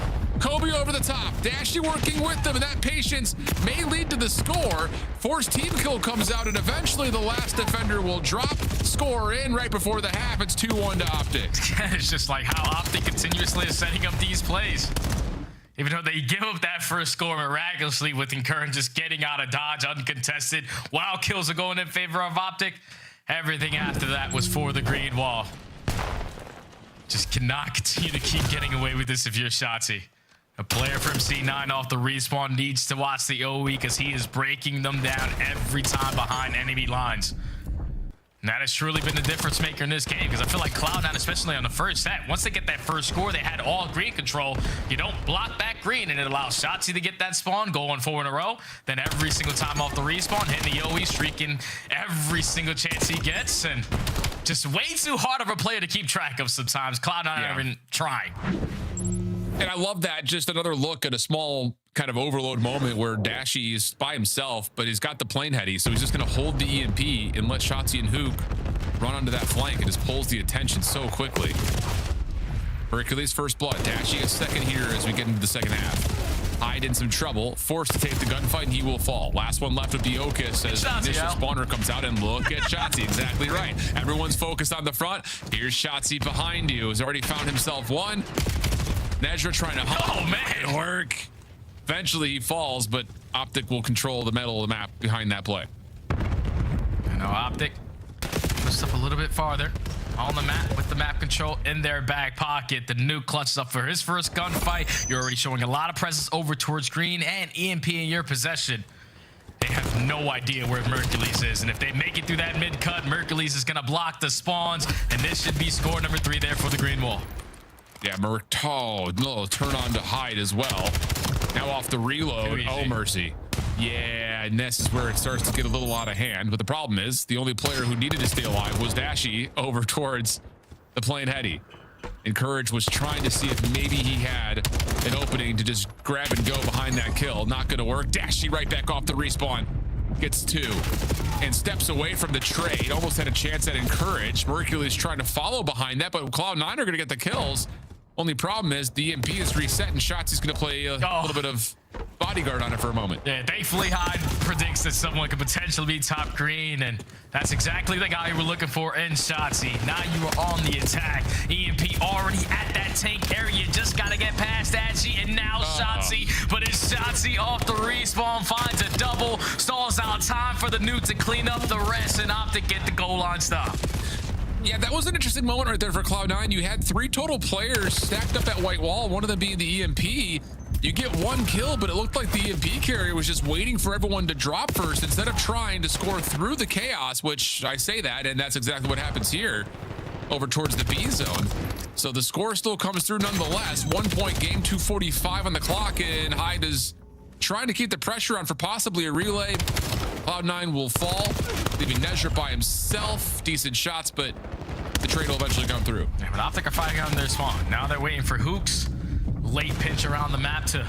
Kobe over the top. Dashy working with them, and that patience may lead to the score. Forced team kill comes out, and eventually the last defender will drop. Score in right before the half. It's 2-1 to Optic. It's just like how Optic continuously is setting up these plays. Even though they give up that first score miraculously with Encourage just getting out of dodge uncontested while kills are going in favor of Optic, Everything after that was for the green wall. Just cannot continue to keep getting away with this if you're Shotzzy. A player from C9 off the respawn needs to watch the OE because he is breaking them down every time behind enemy lines. And that has truly been the difference maker in this game, because I feel like Cloud9, especially on the first set, once they get that first score, they had all green control. You don't block back green, and it allows Shotzzy to get that spawn, going 4 in a row. Then every single time off the respawn, hitting the OE, streaking every single chance he gets, and just way too hard of a player to keep track of sometimes. Cloud9 not even trying. And I love that. Just another look at a small kind of overload moment where Dashy is by himself, but he's got the plane heady, so he's just going to hold the EMP and let Shotzzy and Hook run onto that flank. It just pulls the attention so quickly. Hercules first blood. Dashy a second here as we get into the second half. Hyde in some trouble, forced to take the gunfight, and he will fall. Last one left with the Okus as the initial spawner comes out, and look at Shotzzy. Exactly right. Everyone's focused on the front. Here's Shotzzy behind you. Has already found himself one. Nezra trying to man, work. Eventually he falls, but Optic will control the middle of the map behind that play. I know Optic pushed up a little bit farther on the map with the map control in their back pocket. The nuke clutches up for his first gunfight. You're already showing a lot of presence over towards green and EMP in your possession. They have no idea where Mercules is, and if they make it through that mid cut, Mercules is going to block the spawns, and this should be score number 3 there for the green wall. Yeah, no, turn on to Hyde as well. Now off the reload. Oh, mercy. Yeah, and this is where it starts to get a little out of hand. But the problem is, the only player who needed to stay alive was Dashy over towards the plane heady. And Courage was trying to see if maybe he had an opening to just grab and go behind that kill. Not going to work. Dashy right back off the respawn. Gets 2 and steps away from the trade. Almost had a chance at Encourage. Mercury's trying to follow behind that, but Cloud9 are going to get the kills. Only problem is the EMP is reset, and Shotzzy's going to play a little bit of bodyguard on it for a moment. Yeah, thankfully Hyde predicts that someone could potentially be top green, and that's exactly the guy you were looking for in Shotzzy. Now you are on the attack. EMP already at that tank area. Just got to get past Ashy, and now Shotzzy. But it's Shotzzy off the respawn, finds a double, stalls out time for the nuke to clean up the rest, and Optic get the goal line stop. Yeah, that was an interesting moment right there for Cloud9. You had 3 total players stacked up at white wall, one of them being the EMP. You get 1 kill, but it looked like the EMP carrier was just waiting for everyone to drop first instead of trying to score through the chaos, which I say that, and that's exactly what happens here over towards the B zone. So the score still comes through nonetheless. 1 point game, 2:45 on the clock, and Hyde is trying to keep the pressure on for possibly a relay. Cloud9 will fall, leaving Nezra by himself. Decent shots, but the trade will eventually come through. Yeah, but Optic are fighting on their spawn. Now they're waiting for Hooks. Late pinch around the map to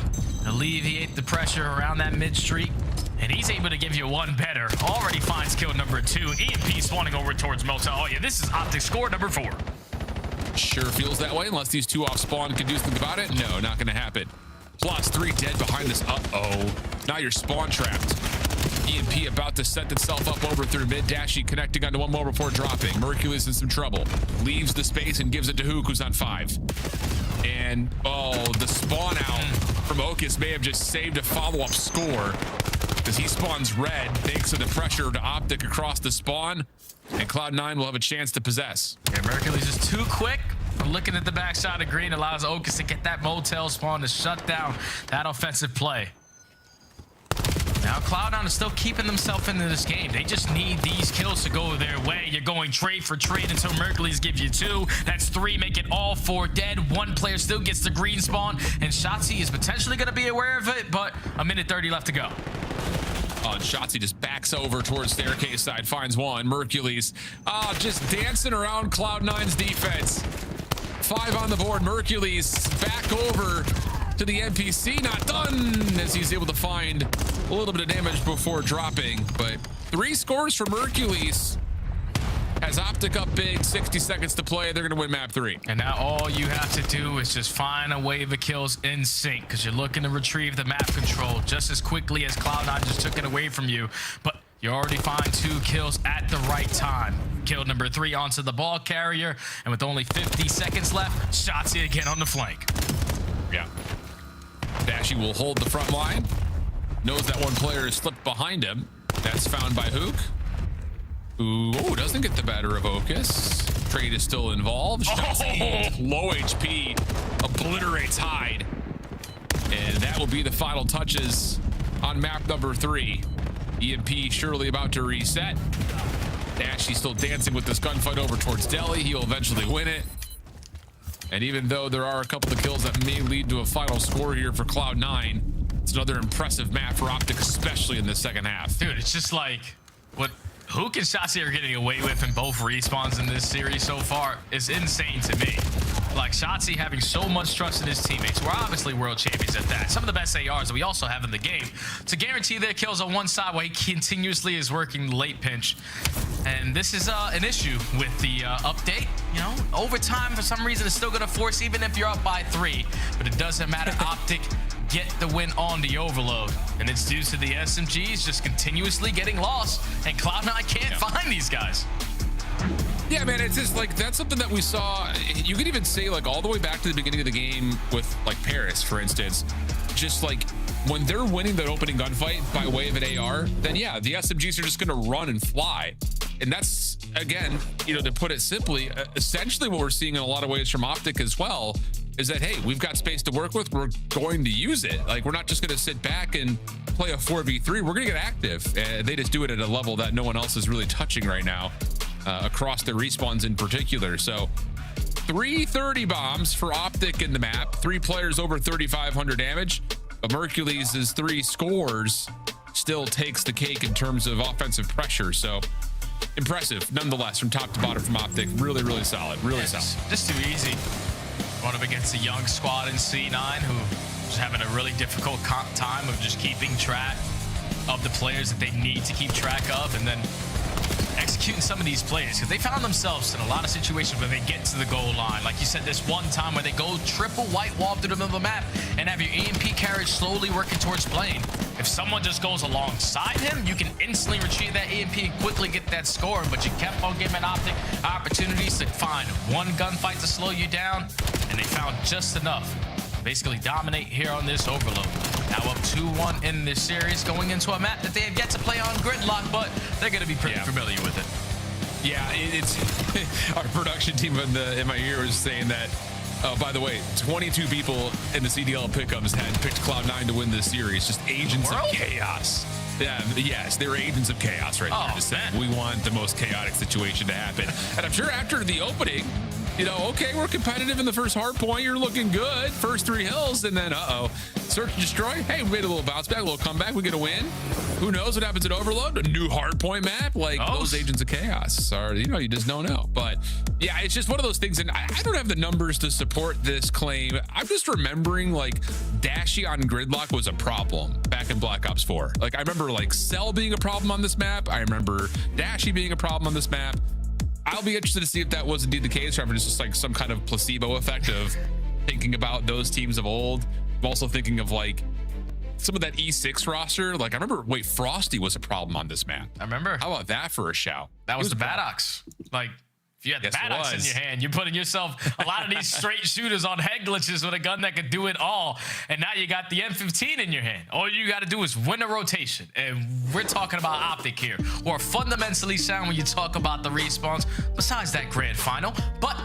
alleviate the pressure around that mid streak. And he's able to give you 1 better. Already finds kill number 2. EMP spawning over towards Motel. Oh yeah, this is Optic score number 4. Sure feels that way, unless these 2 off spawn can do something about it. No, not going to happen. Plus 3 dead behind this. Uh-oh. Now you're spawn trapped. EMP about to set itself up over through mid. Dashy connecting onto 1 more before dropping. Mercules in some trouble. Leaves the space and gives it to Hook, who's on 5. And, the spawn out from Okus may have just saved a follow-up score because he spawns red thanks to the pressure to Optic across the spawn. And Cloud9 will have a chance to possess. Yeah, Mercules is too quick. Looking at the backside of green allows Okus to get that motel spawn to shut down that offensive play. Now Cloud9 is still keeping themselves into this game. They just need these kills to go their way. You're going trade for trade until Mercules gives you 2. That's 3, make it all 4 dead. 1 player still gets the green spawn, and Shotzzy is potentially going to be aware of it, but a minute 30 left to go. And Shotzzy just backs over towards staircase side, finds 1. Mercules just dancing around Cloud9's defense. 5 on the board. Mercules back over to the NPC, not done, as he's able to find a little bit of damage before dropping. But 3 scores for Mercules. Has Optic up big, 60 seconds to play. They're going to win map 3. And now all you have to do is just find a wave of kills in sync, because you're looking to retrieve the map control just as quickly as Cloud9 just took it away from you. But you already find 2 kills at the right time. Kill number 3 onto the ball carrier, and with only 50 seconds left, Shotzzy again on the flank. Yeah. Dashy will hold the front line. Knows that 1 player is slipped behind him. That's found by Hook. Ooh, oh, doesn't get the better of Ocus. Trade is still involved. Low HP obliterates Hyde. And that will be the final touches on map number 3. EMP surely about to reset. Dashy still dancing with this gunfight over towards Delhi. He'll eventually win it. And even though there are a couple of kills that may lead to a final score here for Cloud9, it's another impressive map for Optic, especially in the second half. Dude, it's just like what Hook and Shotzzy are getting away with in both respawns in this series so far is insane to me. Like Shotzzy having so much trust in his teammates. We're obviously world champions at that. Some of the best ARs that we also have in the game to guarantee their kills on one side while he continuously is working the late pinch. And this is an issue with the update. You know, overtime for some reason it's still gonna force even if you're up by 3, but it doesn't matter. Optic get the win on the overload, and it's due to the SMGs just continuously getting lost, and Cloud9 can't find these guys. Yeah, man, it's just like that's something that we saw. You could even say like all the way back to the beginning of the game with like Paris, for instance. Just like when they're winning that opening gunfight by way of an AR, then yeah, the SMGs are just going to run and fly. And that's, again, you know, to put it simply, essentially what we're seeing in a lot of ways from Optic as well is that, hey, we've got space to work with. We're going to use it. Like, we're not just going to sit back and play a 4v3. We're going to get active. They just do it at a level that no one else is really touching right now, across the respawns in particular. So 330 bombs for Optic in the map. 3 players over 3,500 damage. But Mercules' 3 scores still takes the cake in terms of offensive pressure. So impressive, nonetheless, from top to bottom from Optic. Really, really solid. Really solid. Just too easy. Going up against a young squad in C9 who is having a really difficult time of just keeping track of the players that they need to keep track of, and then executing some of these plays, because they found themselves in a lot of situations where they get to the goal line. Like you said, this one time where they go triple white wall through the middle of the map and have your EMP carriage slowly working towards plane. If someone just goes alongside him, you can instantly retrieve that EMP and quickly get that score, but you kept on giving Optic opportunities to find one gunfight to slow you down, and they found just enough to basically dominate here on this overload. Now up 2-1 in this series, going into a map that they have yet to play on Gridlock, but they're going to be pretty familiar with it. Yeah, it's our production team in my ear was saying that, by the way, 22 people in the CDL pickups had picked Cloud9 to win this series. Just agents of chaos. Yeah, yes, they're agents of chaos right there. Just saying, we want the most chaotic situation to happen. And I'm sure after the opening, you know, okay, we're competitive in the first hard point. You're looking good. First 3 hills, and then, search and destroy. Hey, we made a little bounce back, a little comeback. We get a win. Who knows what happens at Overload? A new hard point map. Like, those agents of chaos are, you know, you just don't know. But yeah, it's just one of those things. And I don't have the numbers to support this claim. I'm just remembering, like, Dashy on Gridlock was a problem back in Black Ops 4. Like, I remember, like, Cell being a problem on this map. I remember Dashy being a problem on this map. I'll be interested to see if that was indeed the case, or if it's just like some kind of placebo effect of thinking about those teams of old. I'm also thinking of like some of that E6 roster. Like I remember, Frosty was a problem on this map. I remember. How about that for a shout? That was the Badox. Like, if you had the Badox in your hand, you're putting yourself a lot of these straight shooters on head glitches with a gun that could do it all. And now you got the M15 in your hand. All you got to do is win a rotation. And we're talking about Optic here, who are fundamentally sound when you talk about the respawns, besides that grand final. But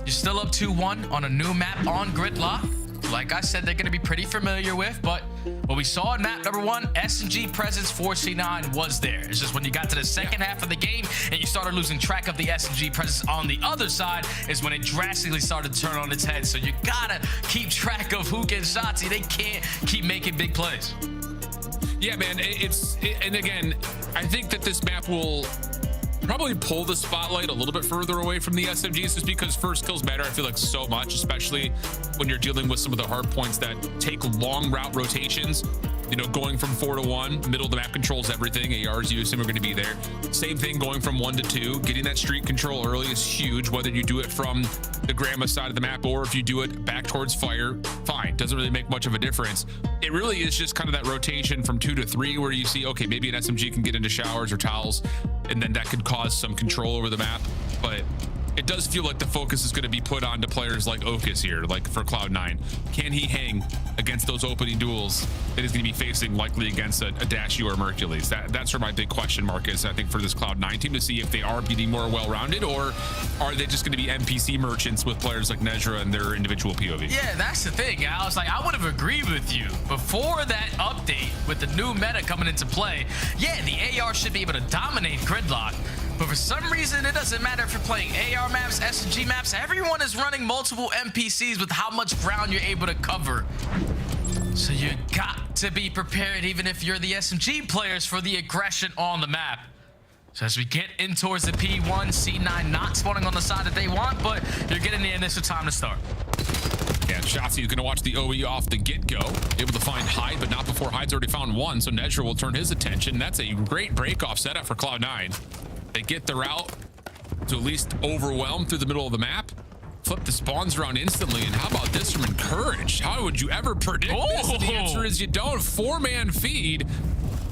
you're still up 2-1 on a new map on Gridlock. Like I said, they're going to be pretty familiar with, but what we saw in map number 1, S&G presence for C9 was there. It's just when you got to the second half of the game and you started losing track of the S&G presence on the other side is when it drastically started to turn on its head. So you got to keep track of Hook and Shotzzy. They can't keep making big plays. Yeah, man, and again, I think that this map will probably pull the spotlight a little bit further away from the SMGs, just because first kills matter, I feel like, so much, especially when you're dealing with some of the hard points that take long route rotations. You know, going from 4 to 1, middle of the map controls everything. ARs, you assume, are going to be there. Same thing going from 1 to 2. Getting that street control early is huge, whether you do it from the grandma side of the map or if you do it back towards fire, fine. Doesn't really make much of a difference. It really is just kind of that rotation from 2 to 3 where you see, okay, maybe an SMG can get into showers or towels, and then that could cause some control over the map. But it does feel like the focus is going to be put on to players like Ocus here, like for Cloud9. Can he hang against those those opening duels that he's going to be facing, likely against a Dashy or a Mercules. That's where my big question mark is, I think, for this Cloud9 team, to see if they are getting more well-rounded, or are they just going to be NPC merchants with players like Nezra and their individual POV? Yeah, that's the thing. I was like, I would have agreed with you before that update with the new meta coming into play. Yeah, the AR should be able to dominate Gridlock. But for some reason, it doesn't matter if you're playing AR maps, S&G maps. Everyone is running multiple NPCs with how much ground you're able to cover. So you got to be prepared, even if you're the SMG players, for the aggression on the map. So as we get in towards the P1, C9 not spawning on the side that they want, but you're getting the initial time to start. Yeah, Shotzi is going to watch the OE off the get-go. Able to find Hyde, but not before Hyde's already found one. So Nezra will turn his attention. That's a great break-off setup for Cloud9. They get the route to at least overwhelm through the middle of the map. Flip the spawns around instantly. And how about this from Encourage? How would you ever predict this? And the answer is you don't. 4-man feed.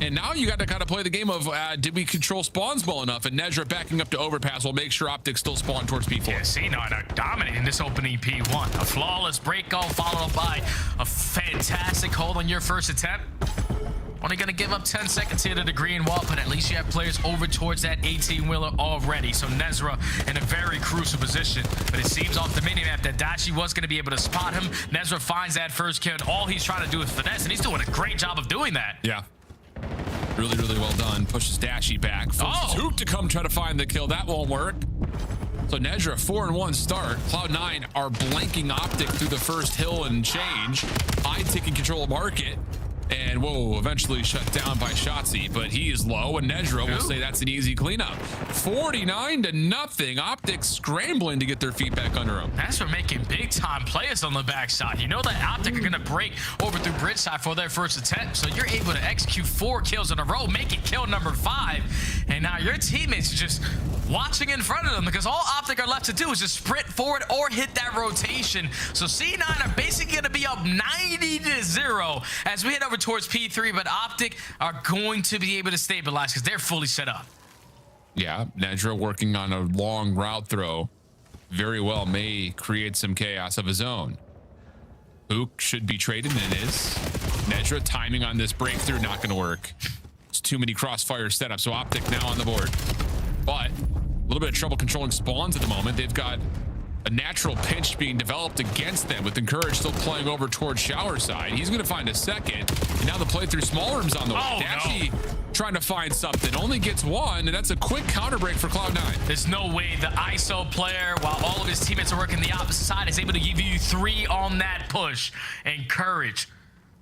And now you got to kind of play the game of, did we control spawns well enough? And Nezra backing up to overpass will make sure Optic still spawn towards P4. Yeah, C9 are dominating this opening P1. A flawless break-off followed up by a fantastic hold on your first attempt. Only going to give up 10 seconds here to the green wall, but at least you have players over towards that 18-wheeler already. So Nezra in a very crucial position. But it seems off the minimap that Dashi was going to be able to spot him. Nezra finds that first kill, and all he's trying to do is finesse, and he's doing a great job of doing that. Yeah. Really, really well done. Pushes Dashi back. Forces Hook to come try to find the kill. That won't work. So Nezra, 4-1 start. Cloud9 are blanking Optic through the first hill and change. Hyde taking control of market. And whoa, eventually shut down by Shotzi, but he is low, and Nezra will say that's an easy cleanup. 49-0. Optic scrambling to get their feet back under them. That's for making big time plays on the backside. You know that Optic are gonna break over through bridge side for their first attempt, so you're able to execute 4 kills in a row, make it kill number 5, and now your teammates are just watching in front of them, because all Optic are left to do is just sprint forward or hit that rotation. So C9 are basically gonna be up 90-0 as we head over towards P3, but Optic are going to be able to stabilize because they're fully set up. Yeah, Nezra working on a long route throw. Very well may create some chaos of his own. Ook should be traded, and it is. Nezra timing on this breakthrough, not going to work. It's too many crossfire setups, so Optic now on the board. But a little bit of trouble controlling spawns at the moment. They've got a natural pinch being developed against them, with Encourage still playing over towards Shower side. He's going to find a second. And now the play through small room's on the way. Dashi trying to find something. Only gets one, and that's a quick counter break for Cloud9. There's no way the ISO player, while all of his teammates are working the opposite side, is able to give you 3 on that push. Encourage,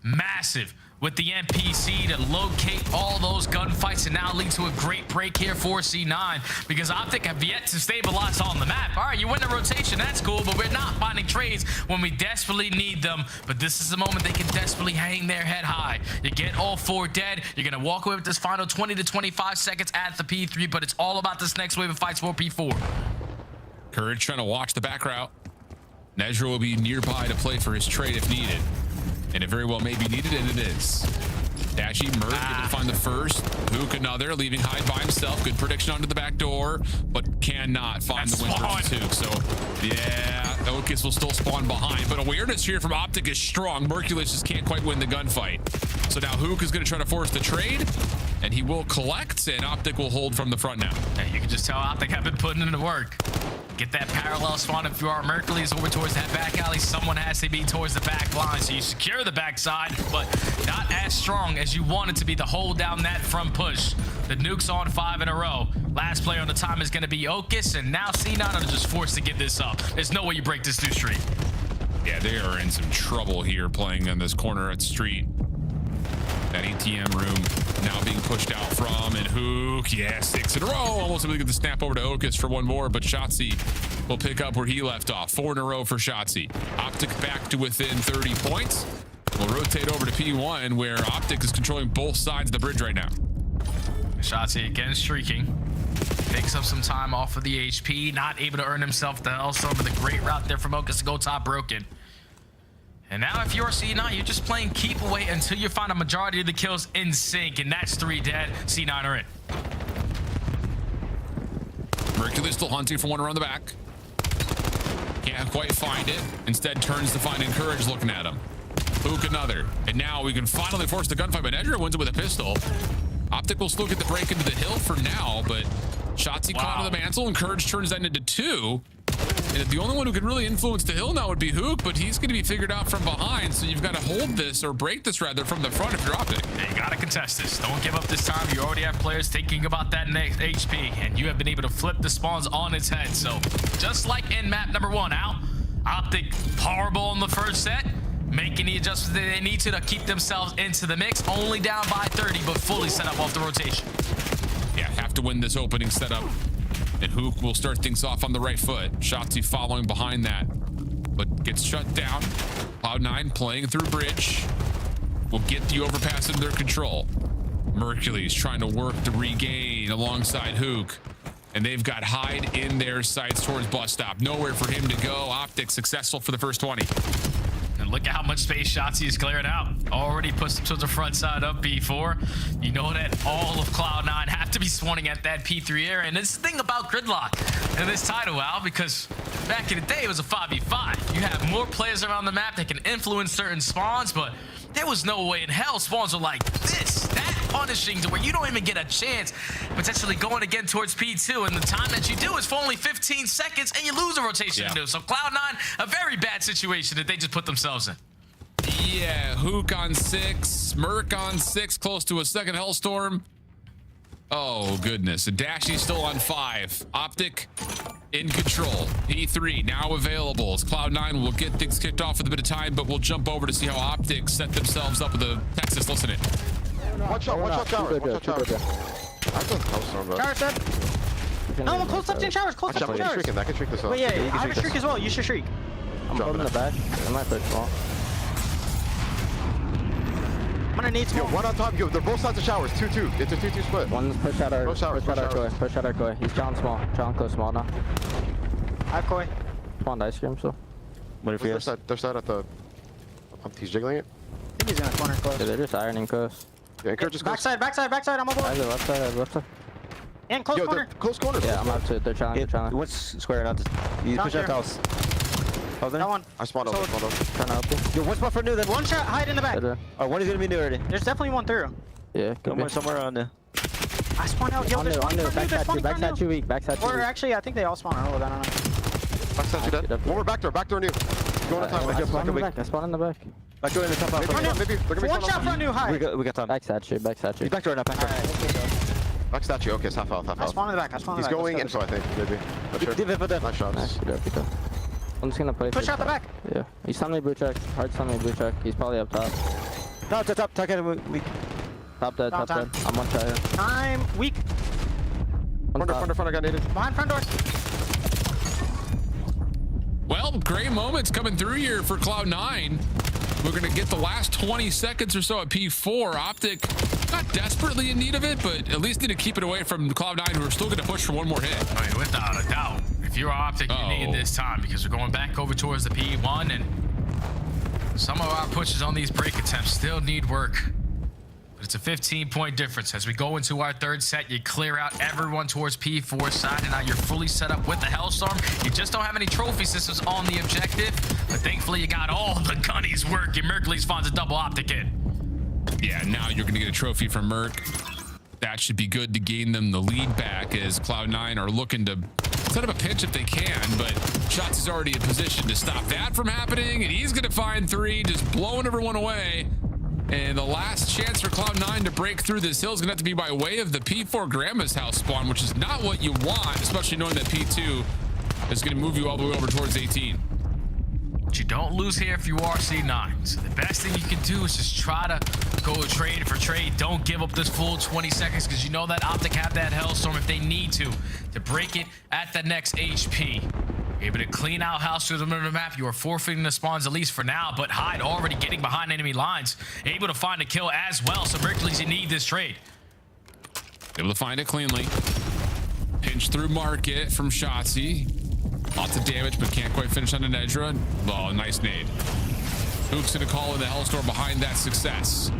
massive, with the NPC to locate all those gunfights and now lead to a great break here for C9, because Optic have yet to stabilize on the map. All right, you win the rotation, that's cool, but we're not finding trades when we desperately need them. But this is the moment they can desperately hang their head high. You get all 4 dead. You're going to walk away with this final 20 to 25 seconds at the P3, but it's all about this next wave of fights for P4. Courage trying to watch the back route. Nezra will be nearby to play for his trade if needed. And it very well may be needed, and it is. Dashi, Merc, able to find the first. Hook another, leaving Hyde by himself. Good prediction onto the back door, but cannot find the win versus Hook. So, yeah, Okus will still spawn behind. But awareness here from Optic is strong. Mercules just can't quite win the gunfight. So now Hook is going to try to force the trade, and he will collect, and Optic will hold from the front now. Hey, you can just tell Optic have been putting in the work. Get that parallel spawn if you are Mercules over towards that back alley. Someone has to be towards the back line, so you secure the backside, but not as strong as you want it to be to hold down that front push. The nuke's on 5 in a row. Last player on the time is going to be Okus, and now C9 are just forced to give this up. There's no way you break this 2 streak. Yeah, they are in some trouble here playing in this corner at street. That ATM room now being pushed out from, and Hook, yeah, 6 in a row. Almost able to get the snap over to Okus for one more, but Shotzi will pick up where he left off. 4 in a row for Shotzi. Optic back to within 30 points. We'll rotate over to P1, where Optic is controlling both sides of the bridge right now. Shotzi again streaking. Picks up some time off of the HP, not able to earn himself the also with a great route there from Okus to go top broken. And now if you're C9, you're just playing keep away until you find a majority of the kills in sync, and that's 3 dead. C9 are in. Mercules still hunting for one around the back. Can't quite find it. Instead turns to find Encourage looking at him. Hook another. And now we can finally force the gunfight, but Nedra wins it with a pistol. Optic will still get the break into the hill for now, but Shotzi caught on the mantle, and Courage turns that into 2. And the only one who can really influence the hill now would be Hook, but he's going to be figured out from behind, so you've got to hold this, or break this rather, from the front if you're Optic. Yeah, you got to contest this. Don't give up this time. You already have players thinking about that next HP, and you have been able to flip the spawns on its head. So just like in map number 1, Al, Optic powerball in the first set, making the adjustments that they need to keep themselves into the mix, only down by 30, but fully set up off the rotation. Yeah, have to win this opening setup. And Hook will start things off on the right foot. Shotzi following behind that, but gets shut down. Cloud9 playing through bridge. Will get the overpass into their control. Mercury's trying to work to regain alongside Hook. And they've got Hyde in their sights towards bus stop. Nowhere for him to go. Optic successful for the first 20. And look at how much space Shotzi is clearing out. Already pushed to the front side of B4. You know that all of Cloud9 have to be swanning at that P3 area. And it's the thing about Gridlock in this title, Al, because back in the day, it was a 5v5. You have more players around the map that can influence certain spawns, but there was no way in hell spawns are like this, that punishing to where you don't even get a chance potentially going again towards P2, and the time that you do is for only 15 seconds and you lose a rotation to do. So Cloud9, a very bad situation that they just put themselves in. Yeah, Hook on 6, Merc on 6, close to a second Hellstorm. Oh goodness, and Dashy's still on 5. Optic in control. P3 now available as Cloud9 will get things kicked off with a bit of time, but we'll jump over to see how Optic set themselves up with the Texas. Listen in. Watch out, towers. Watch out, towers. I've done Hellstorm, bro. Showers dead. No, close up in showers. Close up in showers. I can shriek this up. Wait, yeah, I have a shriek as well. You should shriek. I'm holding the back. I might push small. I'm gonna need small. Yo, one on top. Yo, they're both sides of showers. 2-2. It's a 2-2 split. One's push out our koi. Push out our koi. He's John small. John close small now. I have koi. Spawned ice cream, so. What if their side at the... He's jiggling it. I think he's gonna corner close. Yeah, they're just ironing close. Yeah, just backside. I'm over. Either left side. And close corner. Close corner. Yeah, I'm up to it. They're trying. What's square not? You push out house. That one. I spawned over. Trying to help you. Yo, what's my front new then? One shot, hide in the back. Oh, one is gonna be new already. There's definitely one through. Yeah, somewhere on there. I spawned out. Yo, there's one backside too weak. Or actually, I think they all spawn early. I don't know. Backside you dead. One more back door new. Going on time. I spawned in the back. Back door in the top house. Maybe they're gonna be one shot front new high. We got time. Backside shoot. He's back door now. Back door. Back statue. Okay, it's half health. I spawned in the back. He's going info, I think. Maybe. Not sure. Nice shots. I'm just gonna play. Push out the back. Yeah. He's telling me blue check. Hard's telling me blue check. He's probably up top. No, it's top. Top dead. Top dead. I'm one shot here. I'm weak. Front, I got naded. Behind front door. Well, great moments coming through here for Cloud9. We're going to get the last 20 seconds or so at P4. Optic, not desperately in need of it, but at least need to keep it away from Cloud9, who are still going to push for one more hit. I mean, without a doubt. If you're Optic, you need this time because we're going back over towards the P1, and some of our pushes on these break attempts still need work. But it's a 15-point difference. As we go into our third set, you clear out everyone towards P4 side, and now you're fully set up with the Hellstorm. You just don't have any trophy systems on the objective, but thankfully you got all the gunnies working. Mercury's finds a double Optic hit. Yeah, now you're going to get a trophy from Merc. That should be good to gain them the lead back as Cloud9 are looking to set up a pinch if they can, but Shots is already in position to stop that from happening, and he's going to find 3, just blowing everyone away. And the last chance for Cloud9 to break through this hill is going to have to be by way of the P4 Grandma's house spawn, which is not what you want, especially knowing that P2 is going to move you all the way over towards 18. But you don't lose here if you are C9. So the best thing you can do is just try to go trade for trade. Don't give up this full 20 seconds because you know that Optic have that Hellstorm if they need to break it at the next HP. Able to clean out house through the middle of the map. You are forfeiting the spawns at least for now, but Hyde already getting behind enemy lines. Able to find a kill as well, so Mercury's you need this trade. Able to find it cleanly. Pinch through market from Shotzi. Lots of damage, but can't quite finish on the Nedra. Oh, nice nade. Hook's gonna call in the Hellstorm behind that success.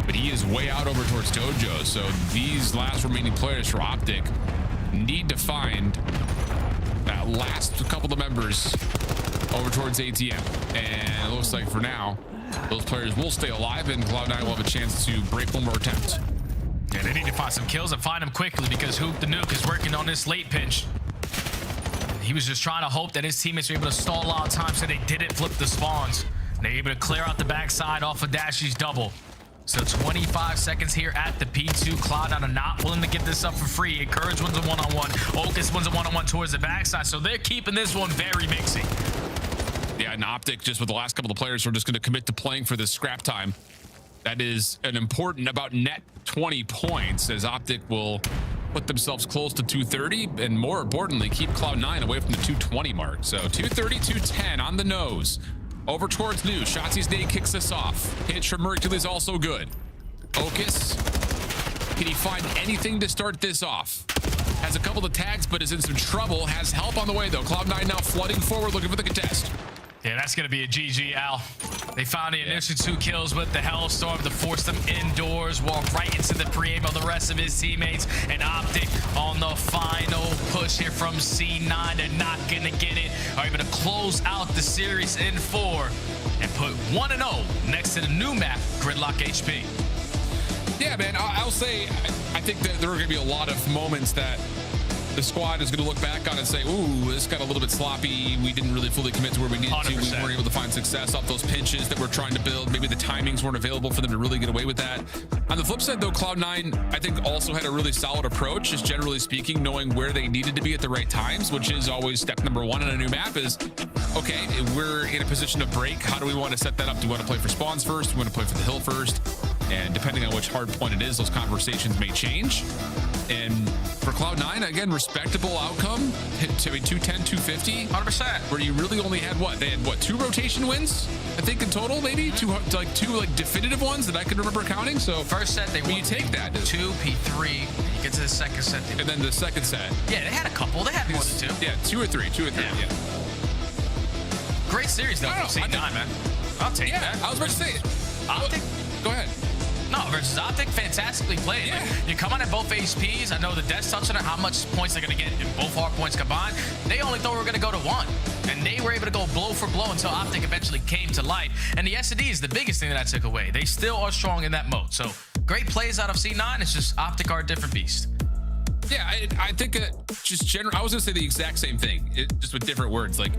But he is way out over towards Dojo, so these last remaining players for Optic need to find that last couple of members over towards ATM. And it looks like for now, those players will stay alive, and Cloud9 will have a chance to break one more attempt. Yeah, they need to find some kills and find them quickly because Hoop the Nuke is working on this late pinch. He was just trying to hope that his teammates were able to stall out time so they didn't flip the spawns. They're able to clear out the backside off of Dashy's double. So 25 seconds here at the P2. Cloud9 are not willing to give this up for free. Encourage wins a one-on-one. Ocus wins a one-on-one towards the backside. So they're keeping this one very mixy. Yeah, and Optic, just with the last couple of players, are just going to commit to playing for this scrap time. That is an important, about net 20 points, as Optic will put themselves close to 230, and more importantly, keep Cloud9 away from the 220 mark. So 230, 210 on the nose. Over towards New. Shotzi's nade kicks this off. Pitch from Mercury is also good. Ocus, can he find anything to start this off? Has a couple of tags, but is in some trouble. Has help on the way, though. Cloud9 now flooding forward, looking for the contest. Yeah, that's going to be a GG, Al. They found the initial 2 kills with the Hellstorm to force them indoors, walk right into the pre-aim of the rest of his teammates, and Optic on the final push here from C9. They're not going to get it. Are able to close out the series in 4 and put 1-0 next to the new map, Gridlock HP. Yeah, man, I'll say, I think that there are going to be a lot of moments that the squad is going to look back on and say, ooh, this got a little bit sloppy. We didn't really fully commit to where we needed 100%. To. We weren't able to find success off those pinches that we're trying to build. Maybe the timings weren't available for them to really get away with that. On the flip side, though, Cloud9, I think, also had a really solid approach, just generally speaking, knowing where they needed to be at the right times, which is always step number 1 on a new map is, okay, we're in a position of break. How do we want to set that up? Do we want to play for spawns first? Do we want to play for the hill first? And depending on which hard point it is, those conversations may change. And for Cloud9, again, respectable outcome. 210, 250. 100%. Where you really only had what? They had what? 2 rotation wins, I think, in total, maybe? Two definitive ones that I can remember counting. So first set, they won. You take that. 2 P3. You get to the second set. And then the second set. Yeah, they had a couple. They had more than 2. Yeah, 2 or 3. 2 or 3. Yeah. Great series, though. From C9, man. I'll take that. I was about to say it. Optic. Go ahead. No, versus Optic, fantastically played. Yeah. Like, you come on at both HPs. I know the Death touched on it, how much points they're going to get in both hard points combined. They only thought we were going to go to 1. And they were able to go blow for blow until Optic eventually came to light. And the S&D is the biggest thing that I took away. They still are strong in that mode. So great plays out of C9. It's just Optic are a different beast. Yeah, I think just general. I was going to say the exact same thing, just with different words. Like,